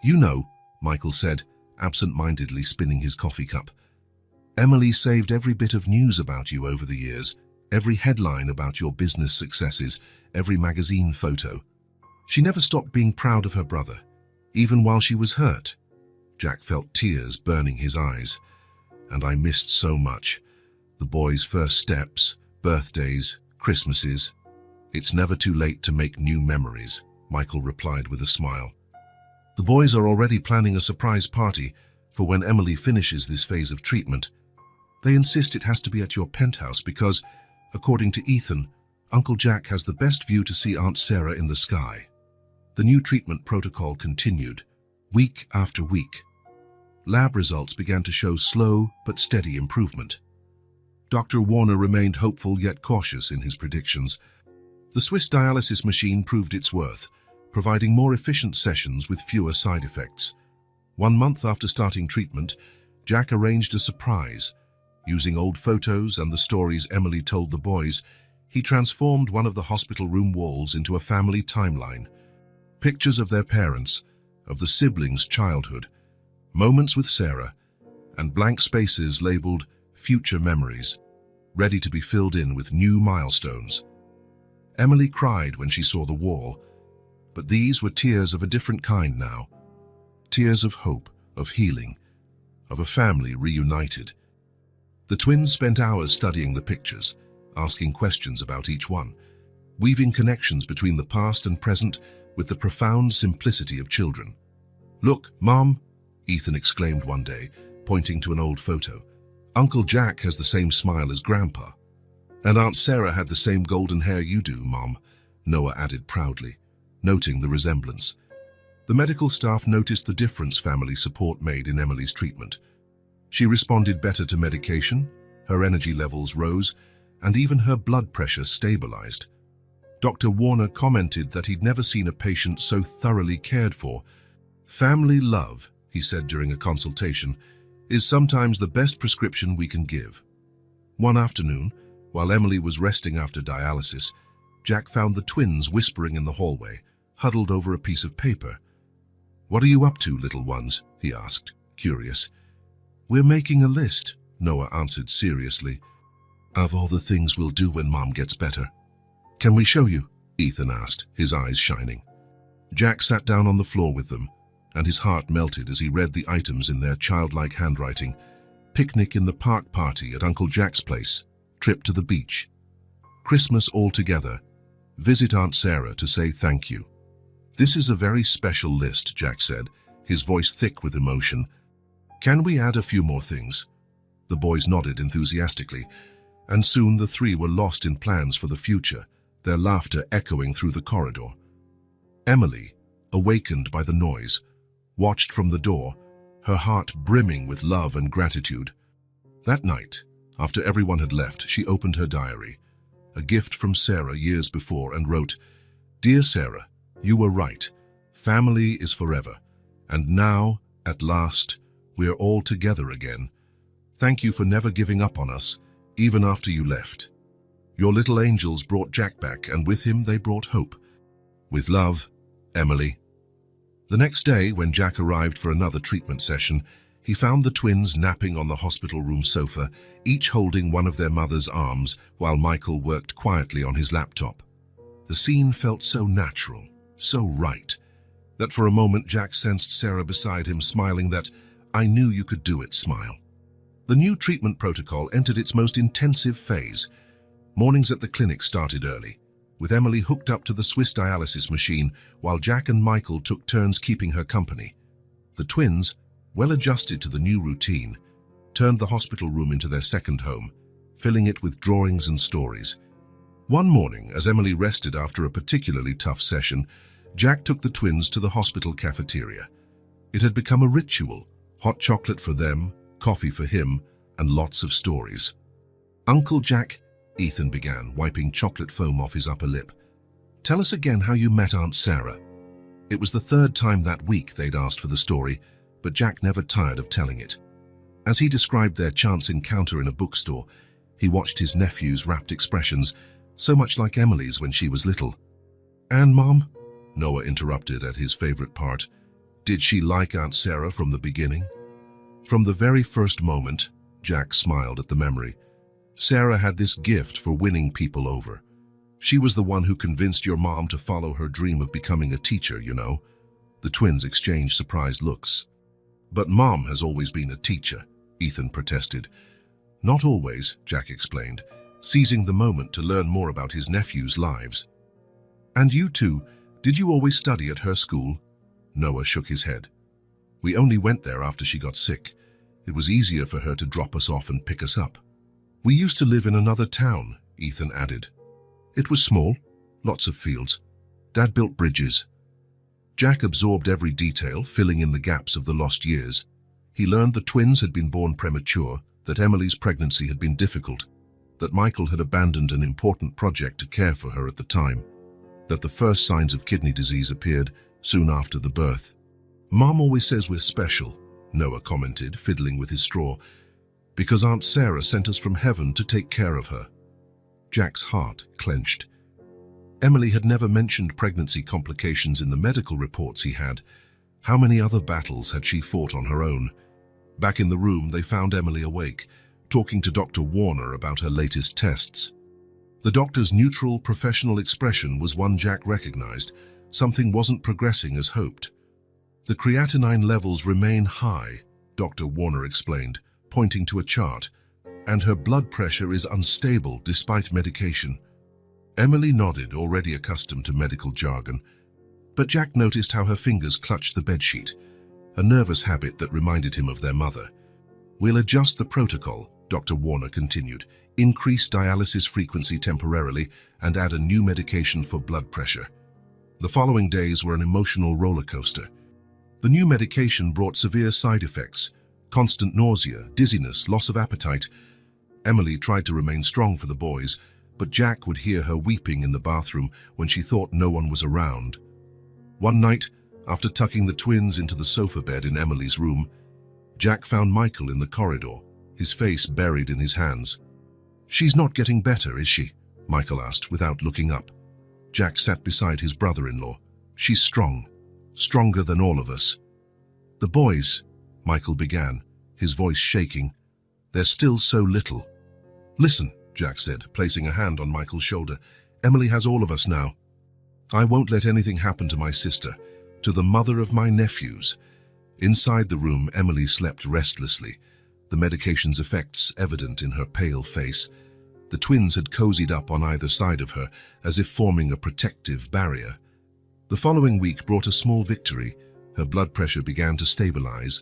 "You know," Michael said, absent-mindedly spinning his coffee cup, "Emily saved every bit of news about you over the years, every headline about your business successes, every magazine photo. She never stopped being proud of her brother, even while she was hurt." Jack felt tears burning his eyes. "And I missed so much. The boys' first steps, birthdays, Christmases. It's never too late to make new memories," Michael replied with a smile. "The boys are already planning a surprise party for when Emily finishes this phase of treatment. They insist it has to be at your penthouse because, according to Ethan, Uncle Jack has the best view to see Aunt Sarah in the sky." The new treatment protocol continued, week after week. Lab results began to show slow but steady improvement. Dr. Warner remained hopeful yet cautious in his predictions. The Swiss dialysis machine proved its worth, providing more efficient sessions with fewer side effects. 1 month after starting treatment, Jack arranged a surprise. Using old photos and the stories Emily told the boys, he transformed one of the hospital room walls into a family timeline. Pictures of their parents, of the siblings' childhood, moments with Sarah, and blank spaces labeled future memories, ready to be filled in with new milestones. Emily cried when she saw the wall, but these were tears of a different kind now. Tears of hope, of healing, of a family reunited. The twins spent hours studying the pictures, asking questions about each one, weaving connections between the past and present with the profound simplicity of children. "Look, Mom," Ethan exclaimed one day, pointing to an old photo. "Uncle Jack has the same smile as Grandpa. And Aunt Sarah had the same golden hair you do, Mom," Noah added proudly, noting the resemblance. The medical staff noticed the difference family support made in Emily's treatment. She responded better to medication, her energy levels rose, and even her blood pressure stabilized. Dr. Warner commented that he'd never seen a patient so thoroughly cared for. "Family love," he said during a consultation, "is sometimes the best prescription we can give." One afternoon, while Emily was resting after dialysis, Jack found the twins whispering in the hallway, huddled over a piece of paper. "What are you up to, little ones?" he asked, curious. "We're making a list," Noah answered seriously, "of all the things we'll do when Mom gets better." "Can we show you?" Ethan asked, his eyes shining. Jack sat down on the floor with them, and his heart melted as he read the items in their childlike handwriting. Picnic in the park party at Uncle Jack's place, trip to the beach, Christmas all together, visit Aunt Sarah to say thank you. "This is a very special list," Jack said, his voice thick with emotion. "Can we add a few more things?" The boys nodded enthusiastically, and soon the three were lost in plans for the future, their laughter echoing through the corridor. Emily, awakened by the noise, watched from the door, her heart brimming with love and gratitude. That night, after everyone had left, she opened her diary, a gift from Sarah years before, and wrote, "Dear Sarah, you were right. Family is forever. And now, at last, we're all together again. Thank you for never giving up on us, even after you left. Your little angels brought Jack back, and with him they brought hope. With love, Emily." The next day, when Jack arrived for another treatment session, he found the twins napping on the hospital room sofa, each holding one of their mother's arms, while Michael worked quietly on his laptop. The scene felt so natural, so right, that for a moment Jack sensed Sarah beside him, smiling that "I knew you could do it" smile. The new treatment protocol entered its most intensive phase. Mornings at the clinic started early, with Emily hooked up to the Swiss dialysis machine, while Jack and Michael took turns keeping her company. The twins, well adjusted to the new routine, turned the hospital room into their second home, filling it with drawings and stories. One morning, as Emily rested after a particularly tough session, Jack took the twins to the hospital cafeteria. It had become a ritual: hot chocolate for them, coffee for him, and lots of stories. "Uncle Jack," Ethan began, wiping chocolate foam off his upper lip, "tell us again how you met Aunt Sarah." It was the third time that week they'd asked for the story, but Jack never tired of telling it. As he described their chance encounter in a bookstore, he watched his nephew's rapt expressions, so much like Emily's when she was little. "And Mom?" Noah interrupted at his favorite part. "Did she like Aunt Sarah from the beginning?" "From the very first moment," Jack smiled at the memory. "Sarah had this gift for winning people over. She was the one who convinced your mom to follow her dream of becoming a teacher, you know." The twins exchanged surprised looks. "But Mom has always been a teacher," Ethan protested. "Not always," Jack explained, seizing the moment to learn more about his nephew's lives. "And you two, did you always study at her school?" Noah shook his head. "We only went there after she got sick. It was easier for her to drop us off and pick us up." "We used to live in another town," Ethan added. "It was small, lots of fields. Dad built bridges." Jack absorbed every detail, filling in the gaps of the lost years. He learned the twins had been born premature, that Emily's pregnancy had been difficult, that Michael had abandoned an important project to care for her at the time, that the first signs of kidney disease appeared soon after the birth. "Mom always says we're special," Noah commented, fiddling with his straw, "because Aunt Sarah sent us from heaven to take care of her." Jack's heart clenched. Emily had never mentioned pregnancy complications in the medical reports he had. How many other battles had she fought on her own? Back in the room, they found Emily awake, talking to Dr. Warner about her latest tests. The doctor's neutral, professional expression was one Jack recognized. Something wasn't progressing as hoped. "The creatinine levels remain high," Dr. Warner explained, pointing to a chart, "and her blood pressure is unstable despite medication." Emily nodded, already accustomed to medical jargon, but Jack noticed how her fingers clutched the bedsheet, a nervous habit that reminded him of their mother. "We'll adjust the protocol," Dr. Warner continued, "increase dialysis frequency temporarily and add a new medication for blood pressure." The following days were an emotional roller coaster. The new medication brought severe side effects: constant nausea, dizziness, loss of appetite. Emily tried to remain strong for the boys, but Jack would hear her weeping in the bathroom when she thought no one was around. One night, after tucking the twins into the sofa bed in Emily's room, Jack found Michael in the corridor, his face buried in his hands. "She's not getting better, is she?" Michael asked without looking up. Jack sat beside his brother-in-law. "She's strong, stronger than all of us." "The boys," Michael began, his voice shaking, "they're still so little." "Listen," Jack said, placing a hand on Michael's shoulder. "Emily has all of us now. I won't let anything happen to my sister, to the mother of my nephews." Inside the room, Emily slept restlessly, the medication's effects evident in her pale face. The twins had cozied up on either side of her, as if forming a protective barrier. The following week brought a small victory. Her blood pressure began to stabilize.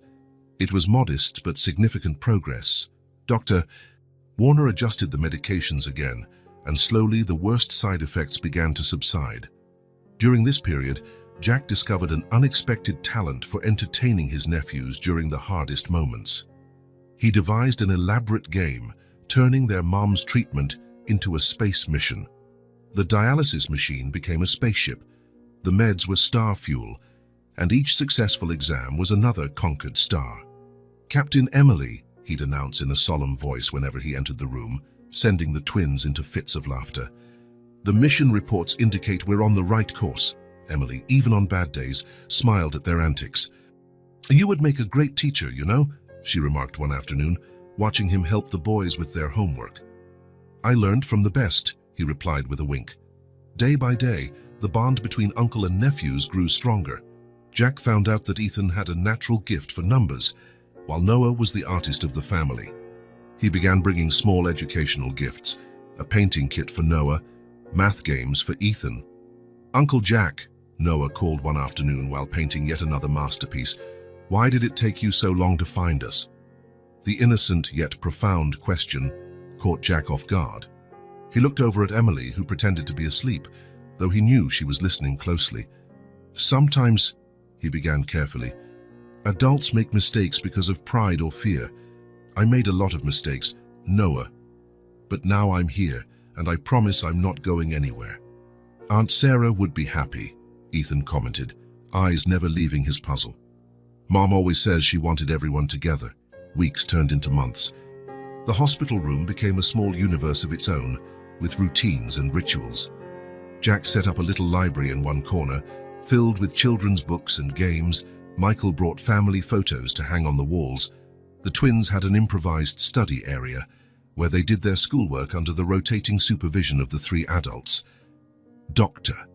It was modest but significant progress. Dr. Warner adjusted the medications again, and slowly the worst side effects began to subside. During this period, Jack discovered an unexpected talent for entertaining his nephews during the hardest moments. He devised an elaborate game, turning their mom's treatment into a space mission. The dialysis machine became a spaceship, the meds were star fuel, and each successful exam was another conquered star. "Captain Emily," he'd announce in a solemn voice whenever he entered the room, sending the twins into fits of laughter. "The mission reports indicate we're on the right course." Emily, even on bad days, smiled at their antics. "You would make a great teacher, you know," she remarked one afternoon, watching him help the boys with their homework. "I learned from the best," he replied with a wink. Day by day, the bond between uncle and nephews grew stronger. Jack found out that Ethan had a natural gift for numbers, while Noah was the artist of the family. He began bringing small educational gifts, a painting kit for Noah, math games for Ethan. "Uncle Jack," Noah called one afternoon while painting yet another masterpiece, "why did it take you so long to find us?" The innocent yet profound question caught Jack off guard. He looked over at Emily, who pretended to be asleep, though he knew she was listening closely. "Sometimes," he began carefully, "adults make mistakes because of pride or fear. I made a lot of mistakes, Noah. But now I'm here, and I promise I'm not going anywhere." "Aunt Sarah would be happy," Ethan commented, eyes never leaving his puzzle. "Mom always says she wanted everyone together." Weeks turned into months. The hospital room became a small universe of its own, with routines and rituals. Jack set up a little library in one corner, filled with children's books and games. Michael brought family photos to hang on the walls. The twins had an improvised study area, where they did their schoolwork under the rotating supervision of the three adults. Doctor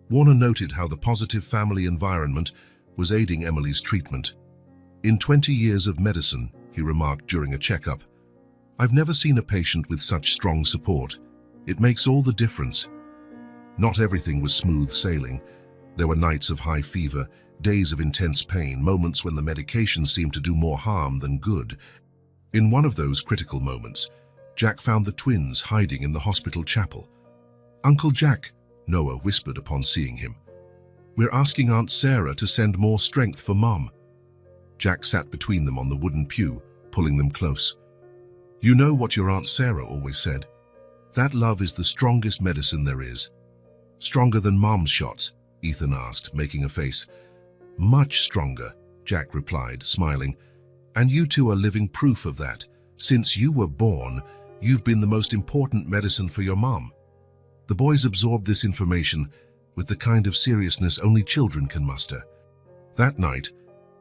Warner noted how the positive family environment was aiding Emily's treatment. "In 20 years of medicine," he remarked during a checkup, "I've never seen a patient with such strong support. It makes all the difference." Not everything was smooth sailing. There were nights of high fever, days of intense pain, moments when the medication seemed to do more harm than good. In one of those critical moments, Jack found the twins hiding in the hospital chapel. "Uncle Jack," Noah whispered upon seeing him, "we're asking Aunt Sarah to send more strength for Mom." Jack sat between them on the wooden pew, pulling them close. "You know what your Aunt Sarah always said? That love is the strongest medicine there is." "Stronger than Mom's shots?" Ethan asked, making a face. "Much stronger," Jack replied, smiling. "And you two are living proof of that. Since you were born, you've been the most important medicine for your mom." The boys absorbed this information with the kind of seriousness only children can muster. That night,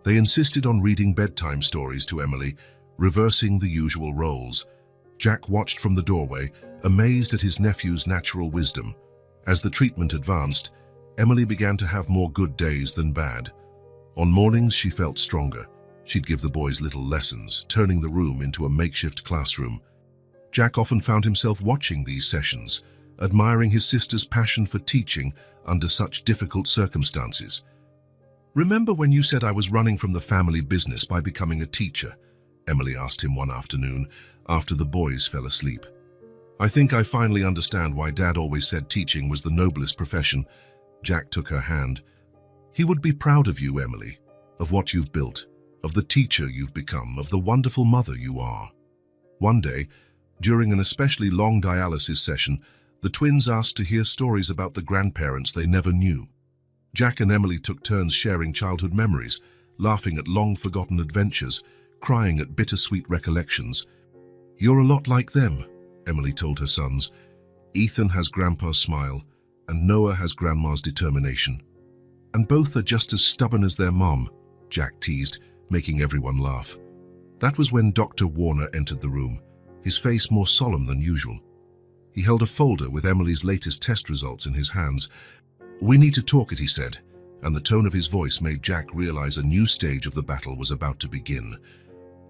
they insisted on reading bedtime stories to Emily, reversing the usual roles. Jack watched from the doorway, amazed at his nephew's natural wisdom. As the treatment advanced, Emily began to have more good days than bad. On mornings, she felt stronger. She'd give the boys little lessons, turning the room into a makeshift classroom. Jack often found himself watching these sessions, admiring his sister's passion for teaching under such difficult circumstances. "Remember when you said I was running from the family business by becoming a teacher?" Emily asked him one afternoon, after the boys fell asleep. "I think I finally understand why Dad always said teaching was the noblest profession." Jack took her hand. "He would be proud of you, Emily, of what you've built, of the teacher you've become, of the wonderful mother you are." One day, during an especially long dialysis session, the twins asked to hear stories about the grandparents they never knew. Jack and Emily took turns sharing childhood memories, laughing at long-forgotten adventures, crying at bittersweet recollections. "You're a lot like them," Emily told her sons. "Ethan has Grandpa's smile, and Noah has Grandma's determination. And both are just as stubborn as their mom," Jack teased, making everyone laugh. That was when Dr. Warner entered the room, his face more solemn than usual. He held a folder with Emily's latest test results in his hands. "We need to talk it," he said, and the tone of his voice made Jack realize a new stage of the battle was about to begin.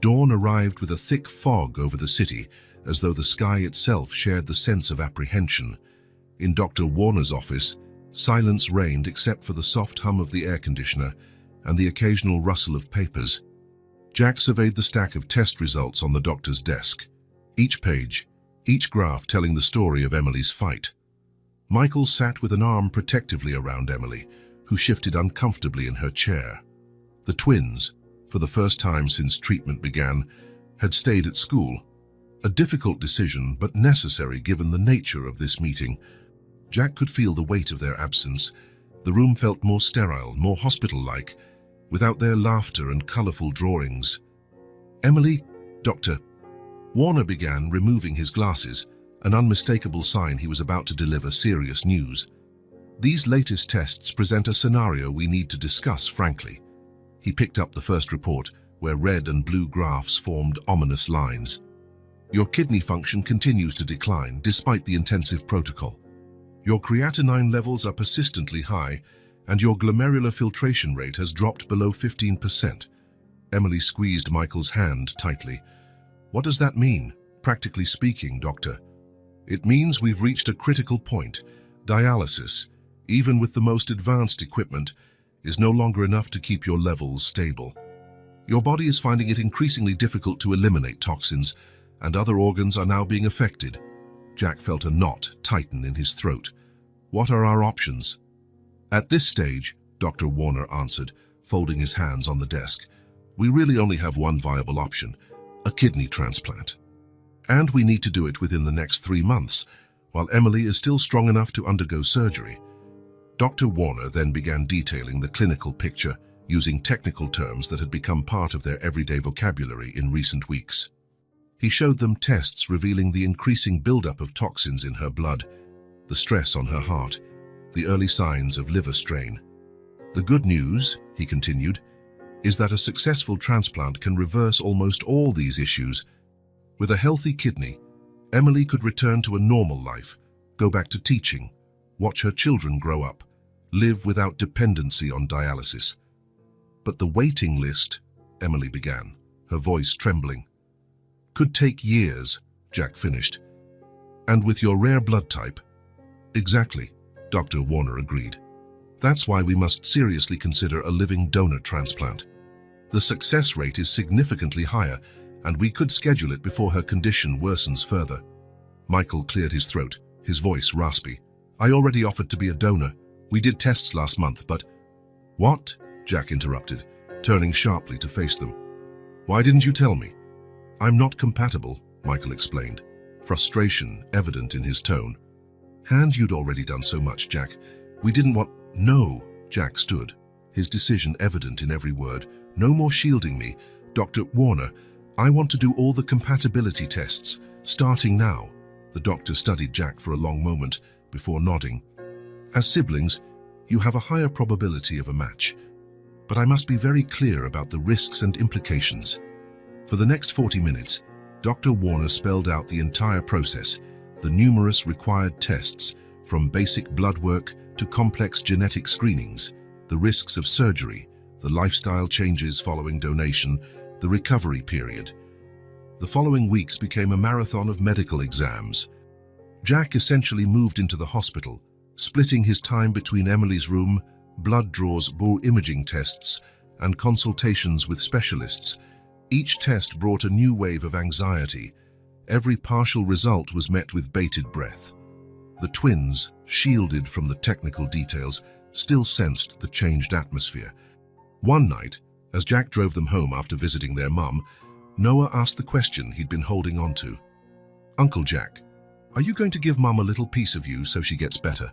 Dawn arrived with a thick fog over the city, as though the sky itself shared the sense of apprehension. In Dr. Warner's office, silence reigned except for the soft hum of the air conditioner and the occasional rustle of papers. Jack surveyed the stack of test results on the doctor's desk. Each page, each graph telling the story of Emily's fight. Michael sat with an arm protectively around Emily, who shifted uncomfortably in her chair. The twins, for the first time since treatment began, had stayed at school. A difficult decision, but necessary given the nature of this meeting. Jack could feel the weight of their absence. The room felt more sterile, more hospital-like, without their laughter and colorful drawings. "Emily, Doctor." Warner began, removing his glasses, an unmistakable sign he was about to deliver serious news. "These latest tests present a scenario we need to discuss frankly." He picked up the first report, where red and blue graphs formed ominous lines. "Your kidney function continues to decline despite the intensive protocol. Your creatinine levels are persistently high, and your glomerular filtration rate has dropped below 15%. Emily squeezed Michael's hand tightly. "What does that mean, practically speaking, Doctor?" "It means we've reached a critical point. Dialysis, even with the most advanced equipment, is no longer enough to keep your levels stable. Your body is finding it increasingly difficult to eliminate toxins, and other organs are now being affected." Jack felt a knot tighten in his throat. "What are our options?" "At this stage," Dr. Warner answered, folding his hands on the desk, "we really only have one viable option, a kidney transplant. And we need to do it within the next 3 months, while Emily is still strong enough to undergo surgery." Dr. Warner then began detailing the clinical picture, using technical terms that had become part of their everyday vocabulary in recent weeks. He showed them tests revealing the increasing buildup of toxins in her blood, the stress on her heart, the early signs of liver strain. "The good news," he continued, "is that a successful transplant can reverse almost all these issues. With a healthy kidney, Emily could return to a normal life, go back to teaching, watch her children grow up, live without dependency on dialysis." "But the waiting list," Emily began, her voice trembling. "Could take years," Jack finished. "And with your rare blood type—" "Exactly," Dr. Warner agreed. "That's why we must seriously consider a living donor transplant. The success rate is significantly higher, and we could schedule it before her condition worsens further." Michael cleared his throat, his voice raspy. "I already offered to be a donor. We did tests last month, but—" "What?" Jack interrupted, turning sharply to face them. "Why didn't you tell me?" "I'm not compatible," Michael explained, frustration evident in his tone. "And you'd already done so much, Jack. We didn't want—" "No," Jack stood, his decision evident in every word. "No more shielding me. Dr. Warner, I want to do all the compatibility tests, starting now." The doctor studied Jack for a long moment before nodding. "As siblings, you have a higher probability of a match. But I must be very clear about the risks and implications." For the next 40 minutes, Dr. Warner spelled out the entire process, the numerous required tests, from basic blood work to complex genetic screenings, the risks of surgery, the lifestyle changes following donation, the recovery period. The following weeks became a marathon of medical exams. Jack essentially moved into the hospital, splitting his time between Emily's room, blood draws, imaging tests, and consultations with specialists. Each test brought a new wave of anxiety. Every partial result was met with bated breath. The twins, shielded from the technical details, still sensed the changed atmosphere. One night, as Jack drove them home after visiting their mum, Noah asked the question he'd been holding on to. "Uncle Jack, are you going to give Mum a little piece of you so she gets better?"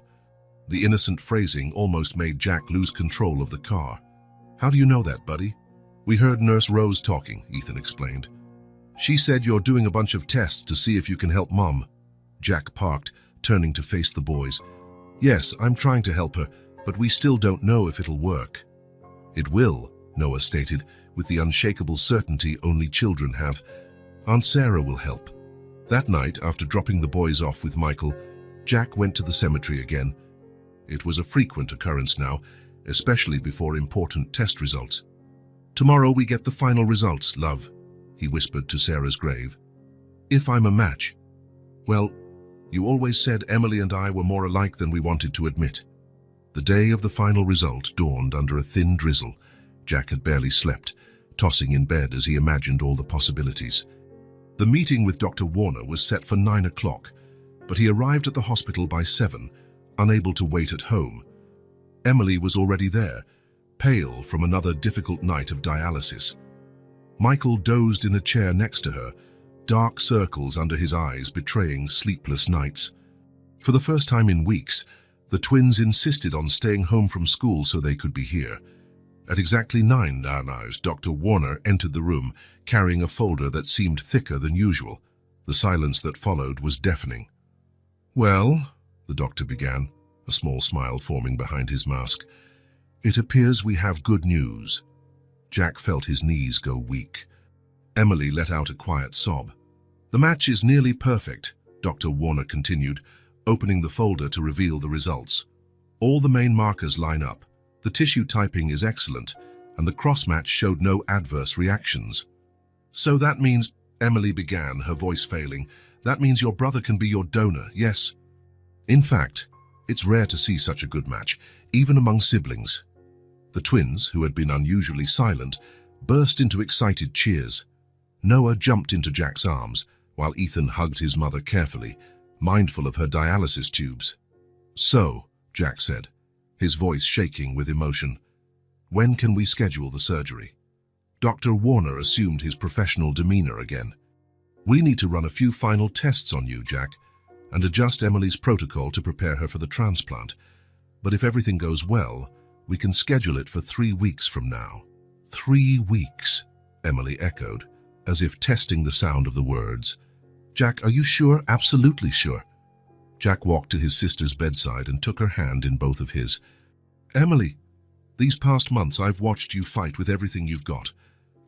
The innocent phrasing almost made Jack lose control of the car. "How do you know that, buddy?" "We heard Nurse Rose talking," Ethan explained. "She said you're doing a bunch of tests to see if you can help Mum." Jack parked, turning to face the boys. "Yes, I'm trying to help her, but we still don't know if it'll work." "It will," Noah stated, with the unshakable certainty only children have. "Aunt Sarah will help." That night, after dropping the boys off with Michael, Jack went to the cemetery again. It was a frequent occurrence now, especially before important test results. "Tomorrow we get the final results, love," he whispered to Sarah's grave. "If I'm a match." "Well, you always said Emily and I were more alike than we wanted to admit." The day of the final result dawned under a thin drizzle. Jack had barely slept, tossing in bed as he imagined all the possibilities. The meeting with Dr. Warner was set for 9 o'clock, but he arrived at the hospital by 7, unable to wait at home. Emily was already there, pale from another difficult night of dialysis. Michael dozed in a chair next to her, dark circles under his eyes betraying sleepless nights. For the first time in weeks, the twins insisted on staying home from school so they could be here. At exactly 9 hours, Dr. Warner entered the room, carrying a folder that seemed thicker than usual. The silence that followed was deafening. "Well," the doctor began, a small smile forming behind his mask, "it appears we have good news." Jack felt his knees go weak. Emily let out a quiet sob. "The match is nearly perfect," Dr. Warner continued, opening the folder to reveal the results. "All the main markers line up. The tissue typing is excellent, and the cross-match showed no adverse reactions." "So that means," Emily began, her voice failing, "that means your brother can be your donor, yes?" "In fact, it's rare to see such a good match, even among siblings." The twins, who had been unusually silent, burst into excited cheers. Noah jumped into Jack's arms, while Ethan hugged his mother carefully, mindful of her dialysis tubes. "So," Jack said, his voice shaking with emotion, "when can we schedule the surgery?" Dr. Warner assumed his professional demeanor again. "We need to run a few final tests on you, Jack, and adjust Emily's protocol to prepare her for the transplant. But if everything goes well, we can schedule it for 3 weeks from now." 3 weeks, Emily echoed, as if testing the sound of the words. "Jack, are you sure? Absolutely sure?" Jack walked to his sister's bedside and took her hand in both of his. "Emily, these past months I've watched you fight with everything you've got.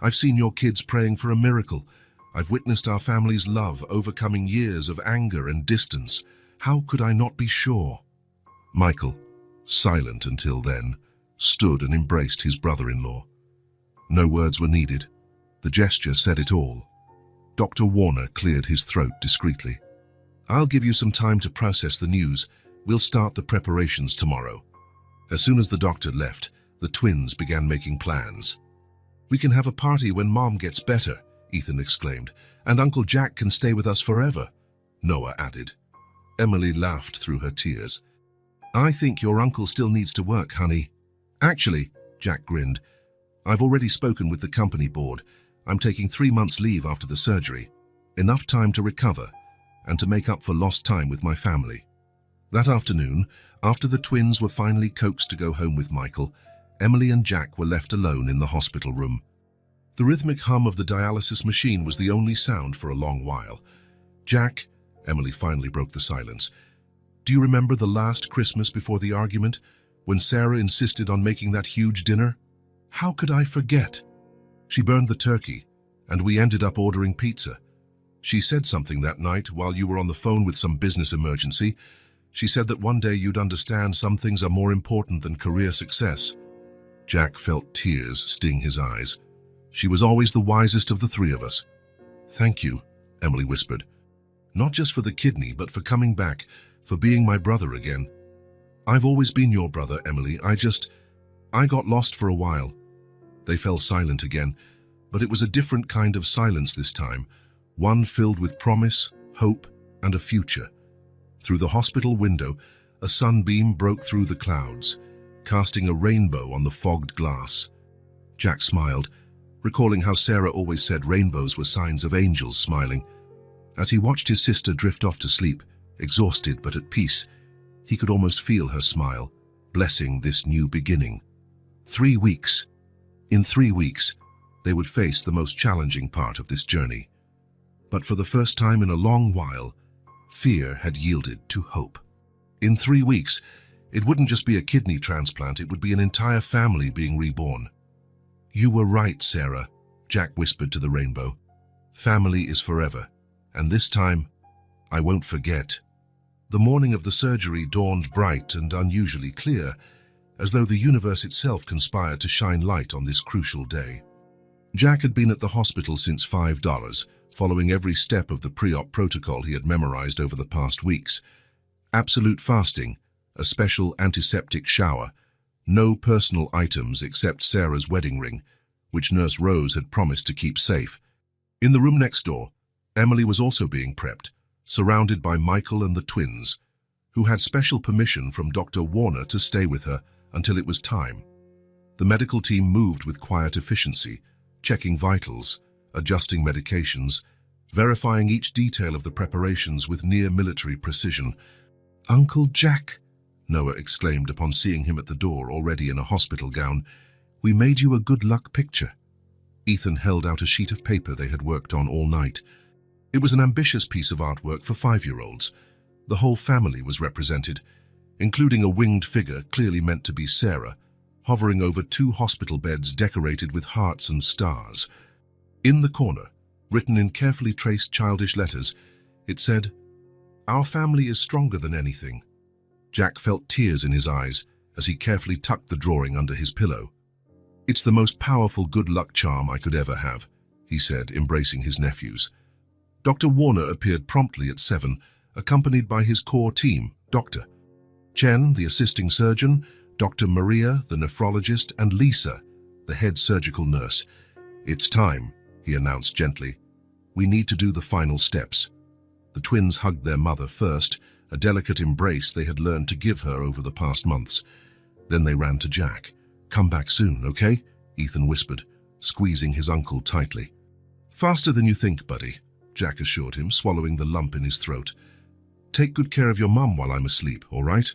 I've seen your kids praying for a miracle. I've witnessed our family's love overcoming years of anger and distance. How could I not be sure?" Michael, silent until then, stood and embraced his brother-in-law. No words were needed. The gesture said it all. Dr. Warner cleared his throat discreetly. "I'll give you some time to process the news. We'll start the preparations tomorrow." As soon as the doctor left, the twins began making plans. "We can have a party when Mom gets better," Ethan exclaimed, "and Uncle Jack can stay with us forever," Noah added. Emily laughed through her tears. "I think your uncle still needs to work, honey." "Actually," Jack grinned, "I've already spoken with the company board. I'm taking 3 months leave after the surgery. Enough time to recover and to make up for lost time with my family." That afternoon, after the twins were finally coaxed to go home with Michael, Emily and Jack were left alone in the hospital room. The rhythmic hum of the dialysis machine was the only sound for a long while. "Jack," Emily finally broke the silence, "do you remember the last Christmas before the argument, when Sarah insisted on making that huge dinner? How could I forget? She burned the turkey, and we ended up ordering pizza. She said something that night while you were on the phone with some business emergency. She said that one day you'd understand some things are more important than career success." Jack felt tears sting his eyes. "She was always the wisest of the 3 of us." "Thank you," Emily whispered. "Not just for the kidney, but for coming back, for being my brother again." "I've always been your brother, Emily. I got lost for a while." They fell silent again, but it was a different kind of silence this time, one filled with promise, hope, and a future. Through the hospital window, a sunbeam broke through the clouds, casting a rainbow on the fogged glass. Jack smiled, recalling how Sarah always said rainbows were signs of angels smiling. As he watched his sister drift off to sleep, exhausted but at peace, he could almost feel her smile, blessing this new beginning. 3 weeks. In 3 weeks, they would face the most challenging part of this journey. But for the first time in a long while, fear had yielded to hope. In 3 weeks, it wouldn't just be a kidney transplant, it would be an entire family being reborn. "You were right, Sarah," Jack whispered to the rainbow. "Family is forever, and this time, I won't forget." The morning of the surgery dawned bright and unusually clear, as though the universe itself conspired to shine light on this crucial day. Jack had been at the hospital since $5, following every step of the pre-op protocol he had memorized over the past weeks. Absolute fasting, a special antiseptic shower, no personal items except Sarah's wedding ring, which Nurse Rose had promised to keep safe. In the room next door, Emily was also being prepped, surrounded by Michael and the twins, who had special permission from Dr. Warner to stay with her until it was time. The medical team moved with quiet efficiency, checking vitals, adjusting medications, verifying each detail of the preparations with near-military precision. "Uncle Jack," Noah exclaimed upon seeing him at the door already in a hospital gown, "we made you a good luck picture." Ethan held out a sheet of paper they had worked on all night. It was an ambitious piece of artwork for 5-year-olds. The whole family was represented, including a winged figure clearly meant to be Sarah, hovering over 2 hospital beds decorated with hearts and stars. In the corner, written in carefully traced childish letters, it said, "Our family is stronger than anything." Jack felt tears in his eyes as he carefully tucked the drawing under his pillow. "It's the most powerful good luck charm I could ever have," he said, embracing his nephews. Dr. Warner appeared promptly at 7, accompanied by his core team, Dr. Chen, the assisting surgeon, Dr. Maria, the nephrologist, and Lisa, the head surgical nurse. "It's time," he announced gently. "We need to do the final steps." The twins hugged their mother first, a delicate embrace they had learned to give her over the past months. Then they ran to Jack. "Come back soon, okay?" Ethan whispered, squeezing his uncle tightly. "Faster than you think, buddy," Jack assured him, swallowing the lump in his throat. "Take good care of your mum while I'm asleep, all right?"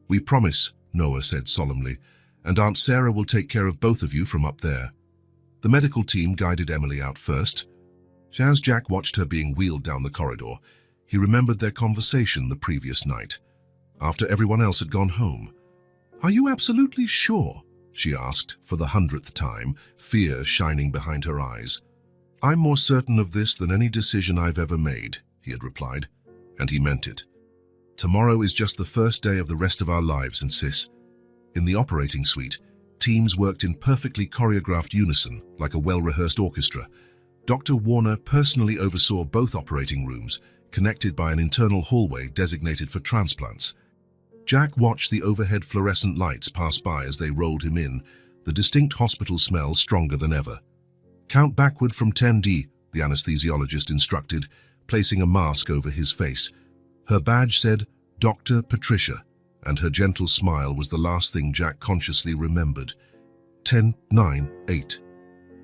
"We promise," Noah said solemnly, "and Aunt Sarah will take care of both of you from up there." The medical team guided Emily out first. As Jack watched her being wheeled down the corridor, he remembered their conversation the previous night, after everyone else had gone home. "Are you absolutely sure?" she asked for the 100th time, fear shining behind her eyes. "I'm more certain of this than any decision I've ever made," he had replied, and he meant it. "Tomorrow is just the first day of the rest of our lives, and sis." In the operating suite, teams worked in perfectly choreographed unison, like a well-rehearsed orchestra. Dr. Warner personally oversaw both operating rooms, connected by an internal hallway designated for transplants. Jack watched the overhead fluorescent lights pass by as they rolled him in, the distinct hospital smell stronger than ever. "Count backward from 10D, the anesthesiologist instructed, placing a mask over his face. Her badge said, "Dr. Patricia," and her gentle smile was the last thing Jack consciously remembered. 10, 9, 8.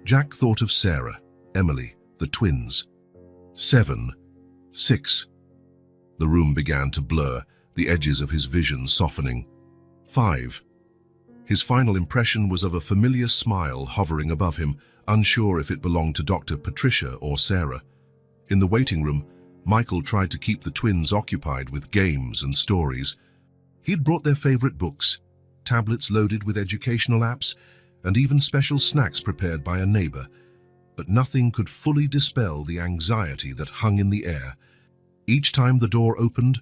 Jack thought of Sarah, Emily, the twins. 7, 6. The room began to blur, the edges of his vision softening. 5. His final impression was of a familiar smile hovering above him, unsure if it belonged to Dr. Patricia or Sarah. In the waiting room, Michael tried to keep the twins occupied with games and stories. He'd brought their favorite books, tablets loaded with educational apps, and even special snacks prepared by a neighbor. But nothing could fully dispel the anxiety that hung in the air. Each time the door opened,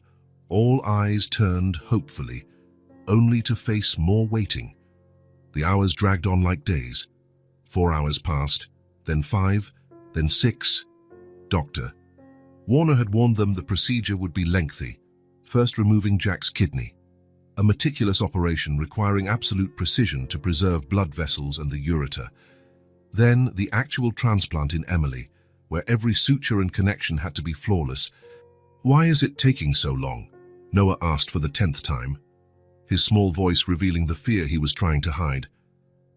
all eyes turned hopefully, only to face more waiting. The hours dragged on like days. 4 hours passed, then 5, then 6. Dr. Warner had warned them the procedure would be lengthy, first removing Jack's kidney, a meticulous operation requiring absolute precision to preserve blood vessels and the ureter. Then the actual transplant in Emily, where every suture and connection had to be flawless. "Why is it taking so long?" Noah asked for the 10th time, his small voice revealing the fear he was trying to hide.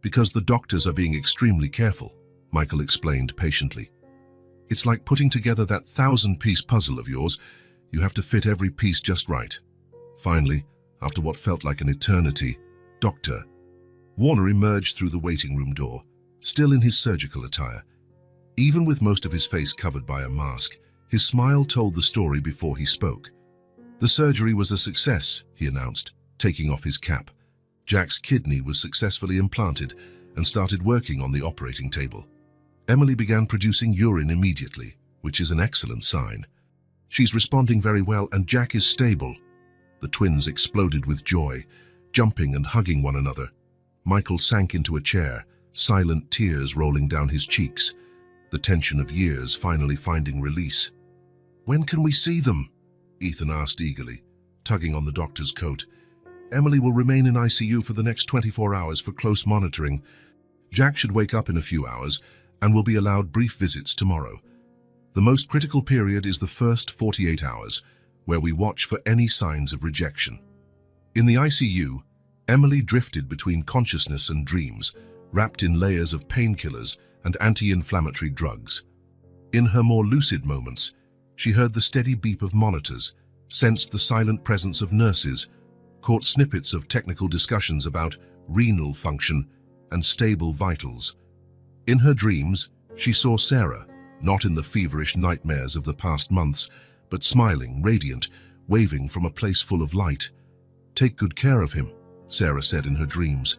"Because the doctors are being extremely careful," Michael explained patiently. "It's like putting together that 1,000-piece puzzle of yours. You have to fit every piece just right." Finally, after what felt like an eternity, Dr. Warner emerged through the waiting room door, still in his surgical attire. Even with most of his face covered by a mask, his smile told the story before he spoke. "The surgery was a success," he announced, taking off his cap. Jack's kidney was successfully implanted and started working on the operating table. Emily began producing urine immediately, which is an excellent sign. "She's responding very well and Jack is stable." The twins exploded with joy, jumping and hugging one another. Michael sank into a chair, silent tears rolling down his cheeks, the tension of years finally finding release. "When can we see them?" Ethan asked eagerly, tugging on the doctor's coat. "Emily will remain in ICU for the next 24 hours for close monitoring. Jack should wake up in a few hours and will be allowed brief visits tomorrow." The most critical period is the first 48 hours, where we watch for any signs of rejection. In the ICU, Emily drifted between consciousness and dreams, wrapped in layers of painkillers and anti-inflammatory drugs. In her more lucid moments, she heard the steady beep of monitors, sensed the silent presence of nurses, caught snippets of technical discussions about renal function and stable vitals. In her dreams, she saw Sarah, not in the feverish nightmares of the past months, but smiling, radiant, waving from a place full of light. "Take good care of him," Sarah said in her dreams.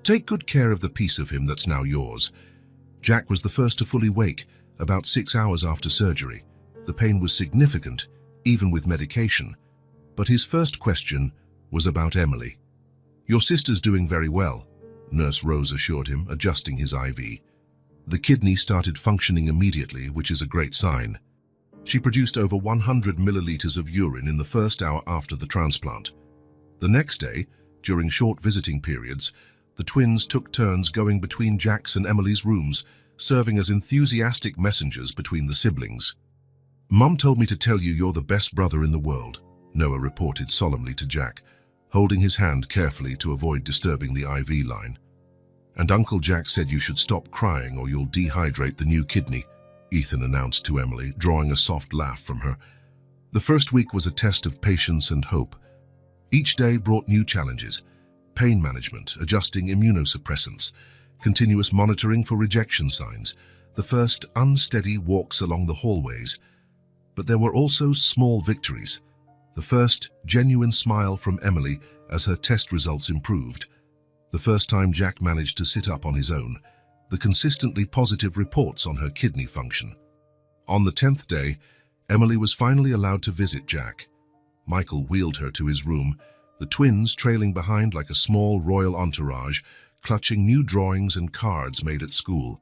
"Take good care of the piece of him that's now yours." Jack was the first to fully wake, about 6 hours after surgery. The pain was significant, even with medication. But his first question was about Emily. "Your sister's doing very well," Nurse Rose assured him, adjusting his IV. The kidney started functioning immediately, which is a great sign. She produced over 100 milliliters of urine in the first hour after the transplant. The next day, during short visiting periods, the twins took turns going between Jack's and Emily's rooms, serving as enthusiastic messengers between the siblings. "Mum told me to tell you you're the best brother in the world," Noah reported solemnly to Jack, holding his hand carefully to avoid disturbing the IV line. "And Uncle Jack said you should stop crying or you'll dehydrate the new kidney," Ethan announced to Emily, drawing a soft laugh from her. The first week was a test of patience and hope. Each day brought new challenges: pain management, adjusting immunosuppressants, continuous monitoring for rejection signs, the first unsteady walks along the hallways. But there were also small victories. The first genuine smile from Emily as her test results improved. The first time Jack managed to sit up on his own. The consistently positive reports on her kidney function. On the 10th day, Emily was finally allowed to visit Jack. Michael wheeled her to his room, the twins trailing behind like a small royal entourage, clutching new drawings and cards made at school.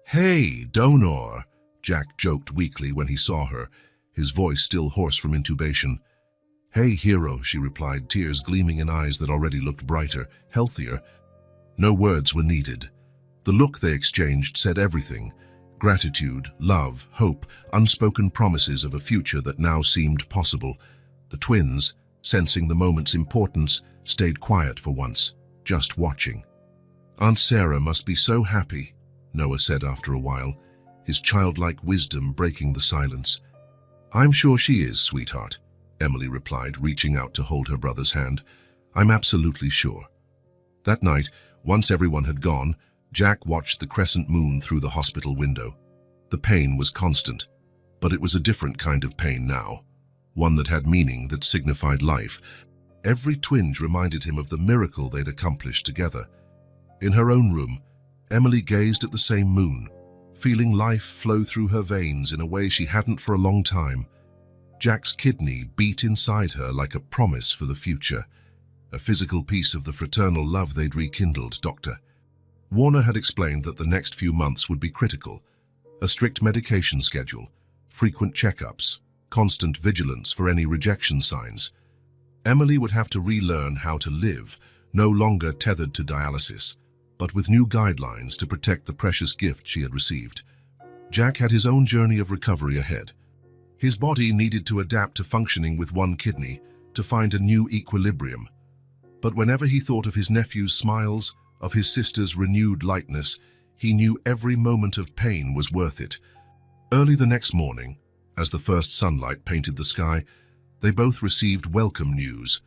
"Hey, Donor," Jack joked weakly when he saw her, his voice still hoarse from intubation. "Hey, hero," she replied, tears gleaming in eyes that already looked brighter, healthier. No words were needed. The look they exchanged said everything: gratitude, love, hope, unspoken promises of a future that now seemed possible. The twins, sensing the moment's importance, stayed quiet for once, just watching. "Aunt Sarah must be so happy," Noah said after a while, his childlike wisdom breaking the silence. "I'm sure she is, sweetheart," Emily replied, reaching out to hold her brother's hand. "I'm absolutely sure." That night, once everyone had gone, Jack watched the crescent moon through the hospital window. The pain was constant, but it was a different kind of pain now, one that had meaning, that signified life. Every twinge reminded him of the miracle they'd accomplished together. In her own room, Emily gazed at the same moon, feeling life flow through her veins in a way she hadn't for a long time. Jack's kidney beat inside her like a promise for the future, a physical piece of the fraternal love they'd rekindled. Dr. Warner had explained that the next few months would be critical: a strict medication schedule, frequent checkups, constant vigilance for any rejection signs. Emily would have to relearn how to live, no longer tethered to dialysis, but with new guidelines to protect the precious gift she had received. Jack had his own journey of recovery ahead. His body needed to adapt to functioning with one kidney, to find a new equilibrium. But whenever he thought of his nephew's smiles, of his sister's renewed lightness, he knew every moment of pain was worth it. Early the next morning, as the first sunlight painted the sky, they both received welcome news.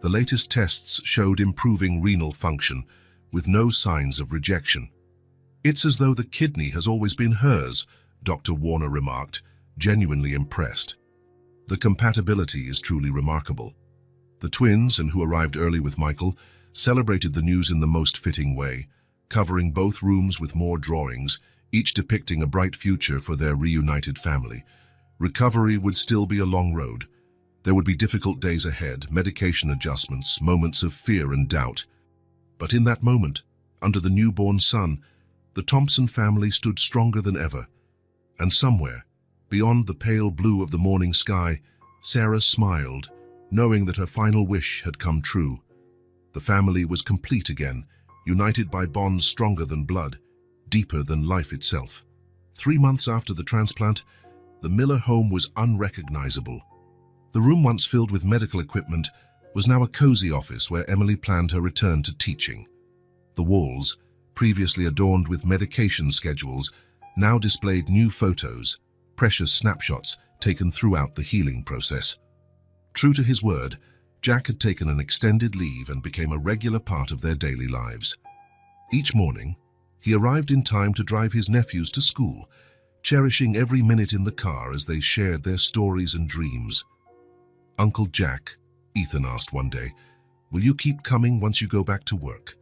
The latest tests showed improving renal function, with no signs of rejection. "It's as though the kidney has always been hers," Dr. Warner remarked, genuinely impressed. The compatibility is truly remarkable. The twins, and who arrived early with Michael, celebrated the news in the most fitting way, covering both rooms with more drawings, each depicting a bright future for their reunited family. Recovery would still be a long road. There would be difficult days ahead, medication adjustments, moments of fear and doubt. But in that moment, under the newborn sun, the Thompson family stood stronger than ever. And somewhere, beyond the pale blue of the morning sky, Sarah smiled, knowing that her final wish had come true. The family was complete again, united by bonds stronger than blood, deeper than life itself. 3 months after the transplant, the Miller home was unrecognizable. The room, once filled with medical equipment, was now a cozy office where Emily planned her return to teaching. The walls, previously adorned with medication schedules, now displayed new photos, precious snapshots taken throughout the healing process. True to his word, Jack had taken an extended leave and became a regular part of their daily lives. Each morning, he arrived in time to drive his nephews to school, cherishing every minute in the car as they shared their stories and dreams. "Uncle Jack," Ethan asked one day, "will you keep coming once you go back to work?"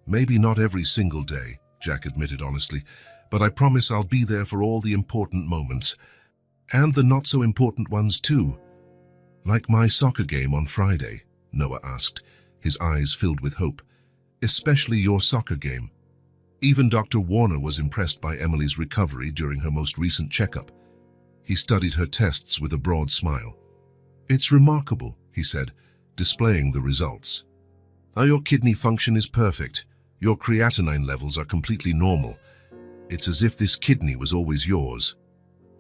"Maybe not every single day," Jack admitted honestly, "but I promise I'll be there for all the important moments. And the not-so-important ones too." "Like my soccer game on Friday?" Noah asked, his eyes filled with hope. "Especially your soccer game." Even Dr. Warner was impressed by Emily's recovery during her most recent checkup. He studied her tests with a broad smile. "It's remarkable," he said, displaying the results. "Your kidney function is perfect. Your creatinine levels are completely normal. It's as if this kidney was always yours."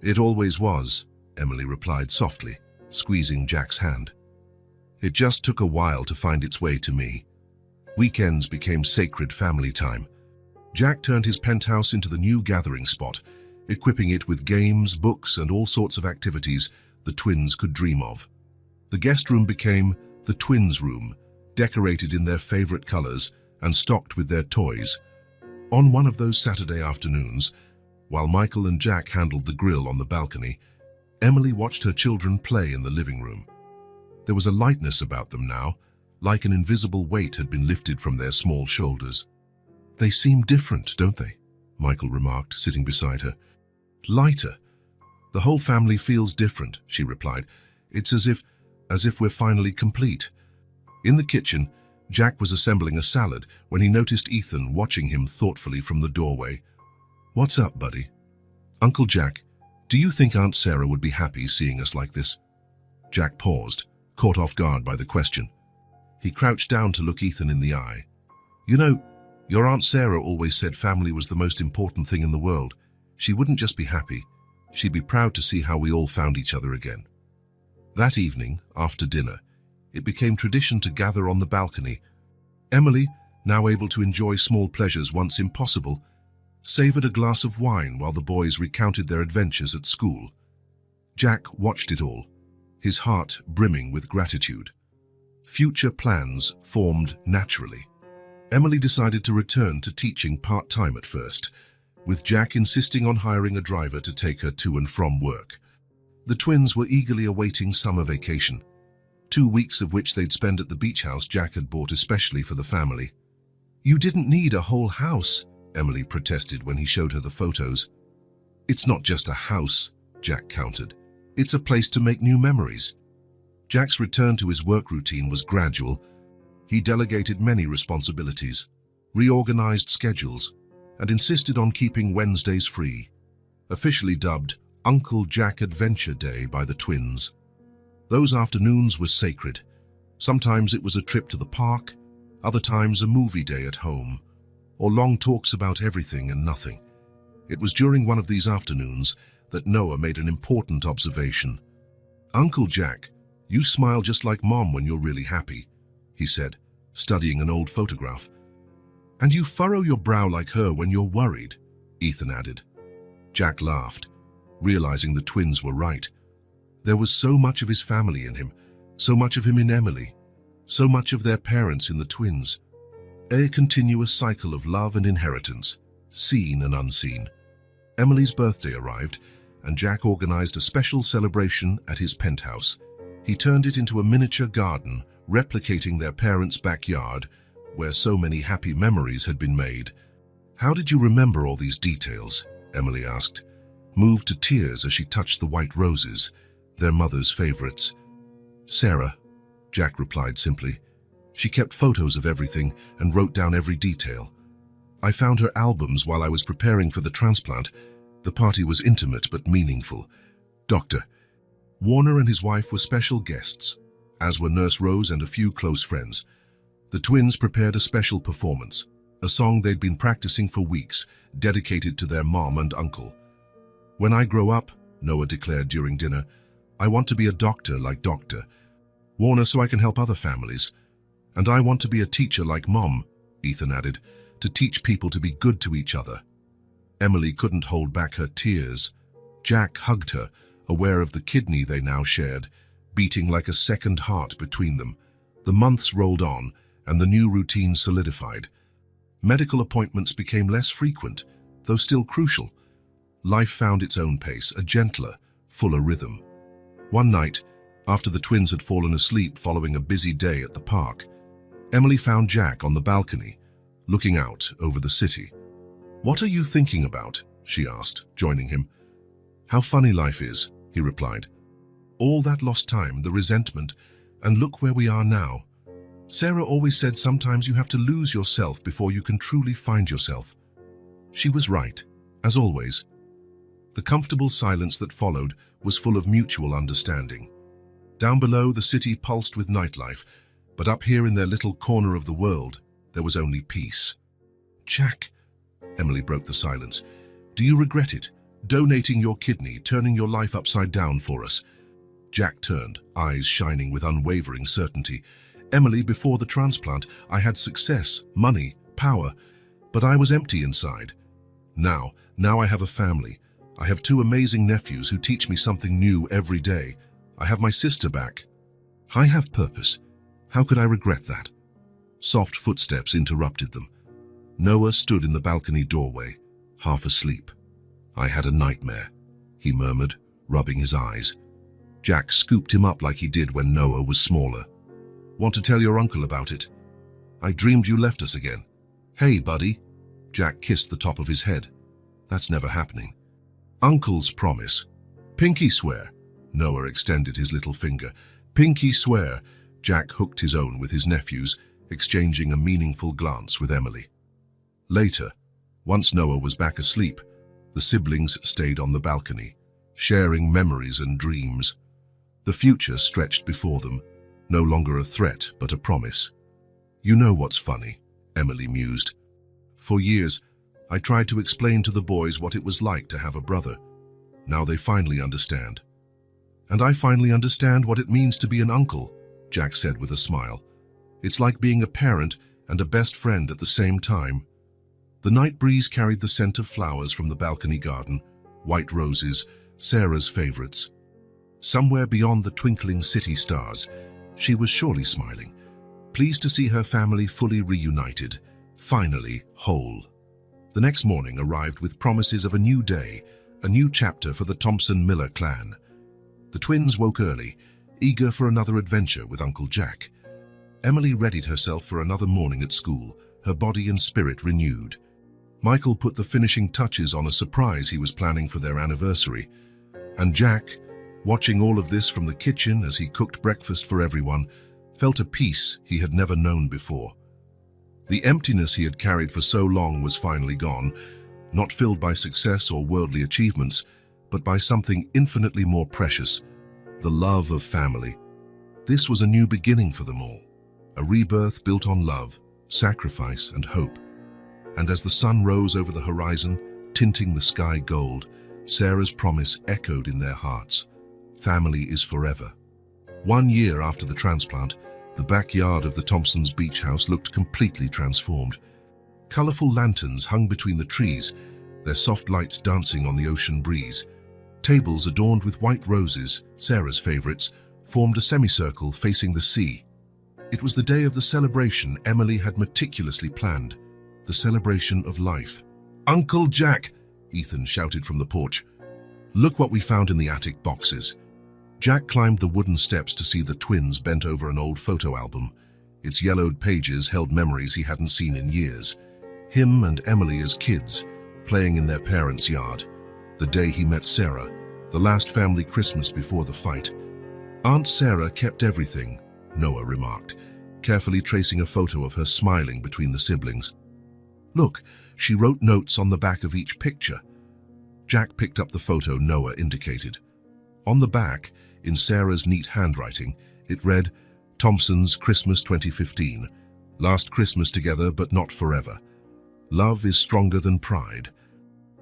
"It always was," Emily replied softly, squeezing Jack's hand. "It just took a while to find its way to me. Weekends became sacred family time." Jack turned his penthouse into the new gathering spot, equipping it with games, books, and all sorts of activities the twins could dream of. The guest room became the twins' room, decorated in their favorite colors and stocked with their toys. On one of those Saturday afternoons, while Michael and Jack handled the grill on the balcony, Emily watched her children play in the living room. There was a lightness about them now, like an invisible weight had been lifted from their small shoulders. "They seem different, don't they?" Michael remarked, sitting beside her. "Lighter. The whole family feels different," she replied. "It's as if we're finally complete." In the kitchen, Jack was assembling a salad when he noticed Ethan watching him thoughtfully from the doorway. "What's up, buddy?" "Uncle Jack, do you think Aunt Sarah would be happy seeing us like this?" Jack paused, caught off guard by the question. He crouched down to look Ethan in the eye. "You know, your Aunt Sarah always said family was the most important thing in the world. She wouldn't just be happy, she'd be proud to see how we all found each other again." That evening, after dinner, it became tradition to gather on the balcony. Emily, now able to enjoy small pleasures once impossible, savored a glass of wine while the boys recounted their adventures at school. Jack watched it all, his heart brimming with gratitude. Future plans formed naturally. Emily decided to return to teaching part-time at first, with Jack insisting on hiring a driver to take her to and from work. The twins were eagerly awaiting summer vacation, 2 weeks of which they'd spend at the beach house Jack had bought especially for the family. "You didn't need a whole house," Emily protested when he showed her the photos. "It's not just a house," Jack countered. "It's a place to make new memories." Jack's return to his work routine was gradual. He delegated many responsibilities, reorganized schedules, and insisted on keeping Wednesdays free, officially dubbed Uncle Jack Adventure Day by the twins. Those afternoons were sacred. Sometimes it was a trip to the park, other times a movie day at home, or long talks about everything and nothing. It was during one of these afternoons that Noah made an important observation. "Uncle Jack, you smile just like Mom when you're really happy," he said, studying an old photograph. "And you furrow your brow like her when you're worried," Ethan added. Jack laughed, realizing the twins were right. There was so much of his family in him, so much of him in Emily, so much of their parents in the twins. A continuous cycle of love and inheritance, seen and unseen. Emily's birthday arrived, and Jack organized a special celebration at his penthouse. He turned it into a miniature garden, replicating their parents' backyard, where so many happy memories had been made. "How did you remember all these details?" Emily asked, moved to tears as she touched the white roses, their mother's favorites. "Sarah," Jack replied simply. "She kept photos of everything and wrote down every detail. I found her albums while I was preparing for the transplant. The party was intimate but meaningful. Dr. Warner and his wife were special guests, as were Nurse Rose and a few close friends. The twins prepared a special performance, a song they'd been practicing for weeks, dedicated to their mom and uncle. "When I grow up," Noah declared during dinner, "I want to be a doctor like Dr. Warner so I can help other families. And I want to be a teacher like Mom," Ethan added, "to teach people to be good to each other." Emily couldn't hold back her tears. Jack hugged her, aware of the kidney they now shared, beating like a second heart between them. The months rolled on, and the new routine solidified. Medical appointments became less frequent, though still crucial. Life found its own pace, a gentler, fuller rhythm. One night, after the twins had fallen asleep following a busy day at the park, Emily found Jack on the balcony, looking out over the city. "What are you thinking about?" she asked, joining him. "How funny life is," he replied. "All that lost time, the resentment, and look where we are now. Sarah always said sometimes you have to lose yourself before you can truly find yourself." She was right, as always. The comfortable silence that followed was full of mutual understanding. Down below, the city pulsed with nightlife, but up here in their little corner of the world, there was only peace. "Jack," Emily broke the silence, "do you regret it? Donating your kidney, turning your life upside down for us?" Jack turned, eyes shining with unwavering certainty. "Emily, before the transplant, I had success, money, power, but I was empty inside. Now I have a family. I have 2 amazing nephews who teach me something new every day. I have my sister back. I have purpose. How could I regret that?" Soft footsteps interrupted them. Noah stood in the balcony doorway, half asleep. "I had a nightmare," he murmured, rubbing his eyes. Jack scooped him up like he did when Noah was smaller. "Want to tell your uncle about it? I dreamed you left us again." "Hey, buddy." Jack kissed the top of his head. "That's never happening." "Uncle's promise." "Pinky swear." Noah extended his little finger. "Pinky swear." Jack hooked his own with his nephew's, exchanging a meaningful glance with Emily. Later, once Noah was back asleep, the siblings stayed on the balcony, sharing memories and dreams. The future stretched before them, no longer a threat but a promise. "You know what's funny," Emily mused. "For years, I tried to explain to the boys what it was like to have a brother. Now they finally understand. And I finally understand what it means to be an uncle," Jack said with a smile. "It's like being a parent and a best friend at the same time." The night breeze carried the scent of flowers from the balcony garden, white roses, Sarah's favorites. Somewhere beyond the twinkling city stars, she was surely smiling, pleased to see her family fully reunited, finally whole. The next morning arrived with promises of a new day, a new chapter for the Thompson-Miller clan. The twins woke early, eager for another adventure with Uncle Jack. Emily readied herself for another morning at school, her body and spirit renewed. Michael put the finishing touches on a surprise he was planning for their anniversary. And Jack, watching all of this from the kitchen as he cooked breakfast for everyone, felt a peace he had never known before. The emptiness he had carried for so long was finally gone, not filled by success or worldly achievements, but by something infinitely more precious, the love of family. This was a new beginning for them all, a rebirth built on love, sacrifice, and hope. And as the sun rose over the horizon, tinting the sky gold, Sarah's promise echoed in their hearts. Family is forever. 1 year after the transplant, the backyard of the Thompsons' beach house looked completely transformed. Colorful lanterns hung between the trees, their soft lights dancing on the ocean breeze. Tables adorned with white roses, Sarah's favorites, formed a semicircle facing the sea. It was the day of the celebration Emily had meticulously planned, the celebration of life. "Uncle Jack!" Ethan shouted from the porch. "Look what we found in the attic boxes." Jack climbed the wooden steps to see the twins bent over an old photo album. Its yellowed pages held memories he hadn't seen in years. Him and Emily as kids, playing in their parents' yard. The day he met Sarah, the last family Christmas before the fight. "Aunt Sarah kept everything," Noah remarked, carefully tracing a photo of her smiling between the siblings. "Look, she wrote notes on the back of each picture." Jack picked up the photo Noah indicated. On the back, in Sarah's neat handwriting, it read, "Thompson's Christmas 2015. Last Christmas together, but not forever. Love is stronger than pride.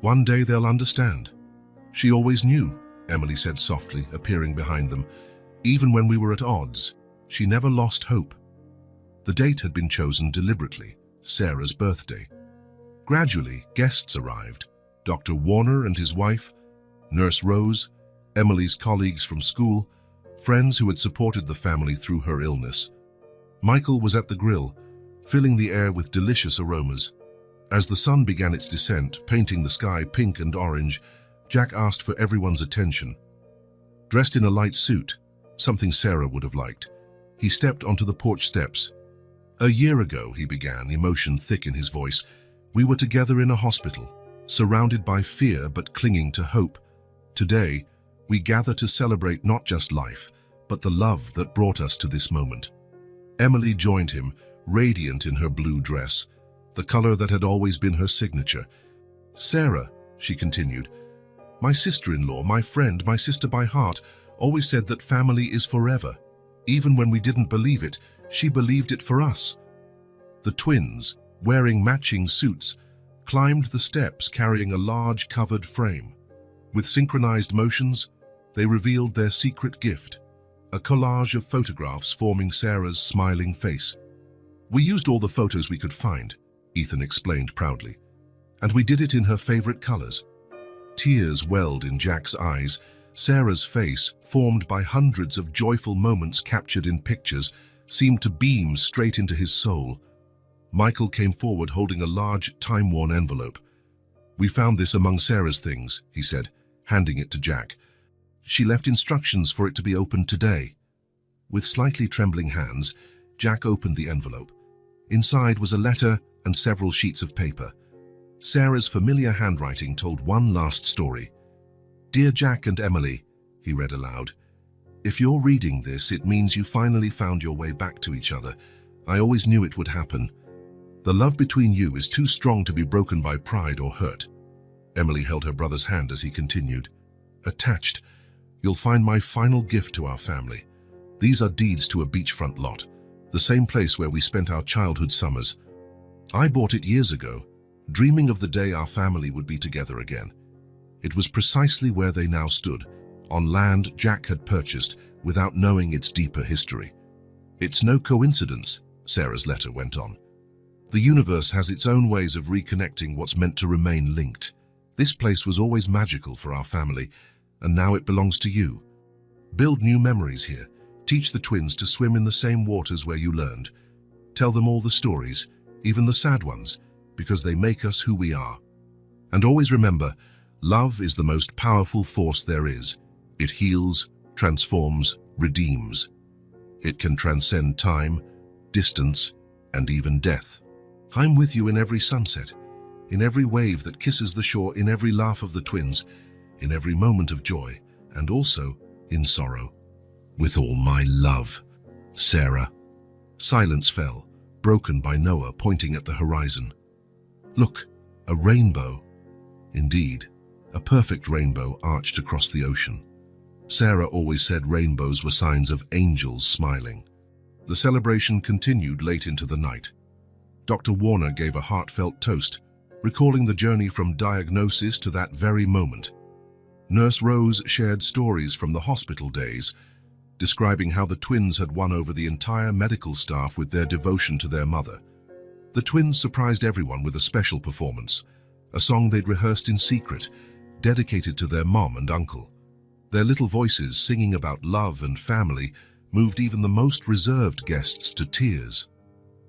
One day they'll understand." She always knew, Emily said softly, appearing behind them. Even when we were at odds, she never lost hope. The date had been chosen deliberately, Sarah's birthday. Gradually, guests arrived. Dr. Warner and his wife, Nurse Rose, Emily's colleagues from school, friends who had supported the family through her illness. Michael was at the grill, filling the air with delicious aromas. As the sun began its descent, painting the sky pink and orange, Jack asked for everyone's attention. Dressed in a light suit, something Sarah would have liked, he stepped onto the porch steps. "A year ago," he began, emotion thick in his voice, "we were together in a hospital, surrounded by fear but clinging to hope. Today, we gather to celebrate not just life, but the love that brought us to this moment." Emily joined him, radiant in her blue dress, the color that had always been her signature. "Sarah," she continued, "my sister-in-law, my friend, my sister by heart, always said that family is forever. Even when we didn't believe it, she believed it for us." The twins, wearing matching suits, climbed the steps carrying a large covered frame. With synchronized motions, they revealed their secret gift, a collage of photographs forming Sarah's smiling face. "We used all the photos we could find," Ethan explained proudly, "and we did it in her favorite colors." Tears welled in Jack's eyes. Sarah's face, formed by hundreds of joyful moments captured in pictures, seemed to beam straight into his soul. Michael came forward holding a large, time-worn envelope. "We found this among Sarah's things," he said, handing it to Jack. "She left instructions for it to be opened today." With slightly trembling hands, Jack opened the envelope. Inside was a letter and several sheets of paper. Sarah's familiar handwriting told one last story. "Dear Jack and Emily," he read aloud, "if you're reading this, it means you finally found your way back to each other. I always knew it would happen. The love between you is too strong to be broken by pride or hurt." Emily held her brother's hand as he continued. "Attached, you'll find my final gift to our family. These are deeds to a beachfront lot, the same place where we spent our childhood summers. I bought it years ago, dreaming of the day our family would be together again. It was precisely where they now stood, on land Jack had purchased without knowing its deeper history. It's no coincidence," Sarah's letter went on. "The universe has its own ways of reconnecting what's meant to remain linked. This place was always magical for our family, and now it belongs to you. Build new memories here. Teach the twins to swim in the same waters where you learned. Tell them all the stories, even the sad ones, because they make us who we are. And always remember, love is the most powerful force there is. It heals, transforms, redeems. It can transcend time, distance, and even death. I'm with you in every sunset, in every wave that kisses the shore, in every laugh of the twins, in every moment of joy, and also in sorrow. With all my love, Sarah." Silence fell, broken by Noah pointing at the horizon. "Look, a rainbow." Indeed, a perfect rainbow arched across the ocean. Sarah always said rainbows were signs of angels smiling. The celebration continued late into the night. Dr. Warner gave a heartfelt toast, recalling the journey from diagnosis to that very moment. Nurse Rose shared stories from the hospital days, describing how the twins had won over the entire medical staff with their devotion to their mother. The twins surprised everyone with a special performance, a song they'd rehearsed in secret, dedicated to their mom and uncle. Their little voices singing about love and family moved even the most reserved guests to tears.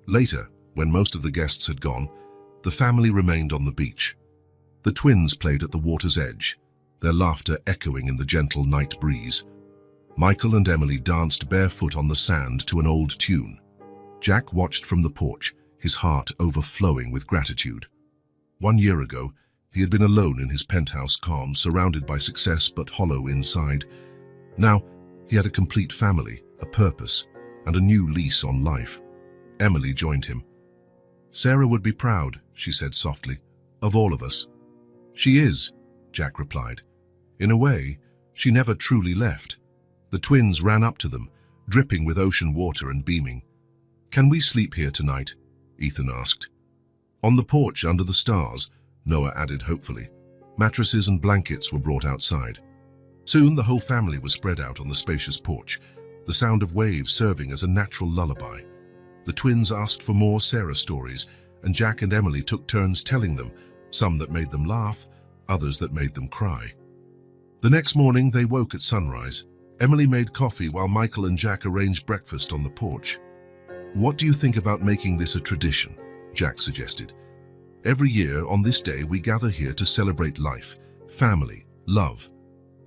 Later, when most of the guests had gone, the family remained on the beach. The twins played at the water's edge, their laughter echoing in the gentle night breeze. Michael and Emily danced barefoot on the sand to an old tune. Jack watched from the porch, his heart overflowing with gratitude. 1 year ago, he had been alone in his penthouse, calm, surrounded by success but hollow inside. Now, he had a complete family, a purpose, and a new lease on life. Emily joined him. "Sarah would be proud," she said softly, "of all of us." "She is," Jack replied. "In a way, she never truly left." The twins ran up to them, dripping with ocean water and beaming. "Can we sleep here tonight?" Ethan asked. "On the porch under the stars," Noah added hopefully. Mattresses and blankets were brought outside. Soon the whole family was spread out on the spacious porch, the sound of waves serving as a natural lullaby. The twins asked for more Sarah stories, and Jack and Emily took turns telling them, some that made them laugh, others that made them cry. The next morning they woke at sunrise. Emily made coffee while Michael and Jack arranged breakfast on the porch. "What do you think about making this a tradition?" Jack suggested. "Every year on this day we gather here to celebrate life, family, love."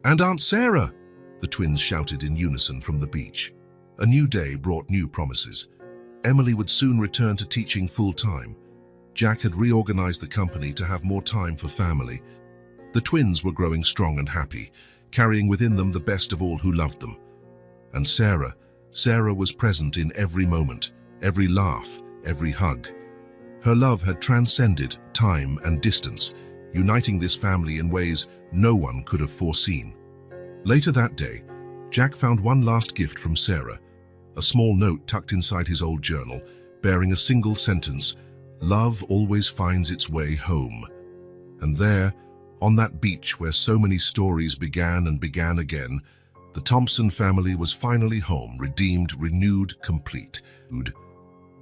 "And Aunt Sarah!" the twins shouted in unison from the beach. A new day brought new promises. Emily would soon return to teaching full-time. Jack had reorganized the company to have more time for family. The twins were growing strong and happy, carrying within them the best of all who loved them. And Sarah was present in every moment, every laugh, every hug. Her love had transcended time and distance, uniting this family in ways no one could have foreseen. Later that day, Jack found one last gift from Sarah, a small note tucked inside his old journal, bearing a single sentence, "Love always finds its way home." And there, on that beach where so many stories began and began again, the Thompson family was finally home, redeemed, renewed, complete.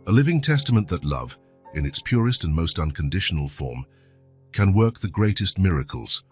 A living testament that love, in its purest and most unconditional form, can work the greatest miracles.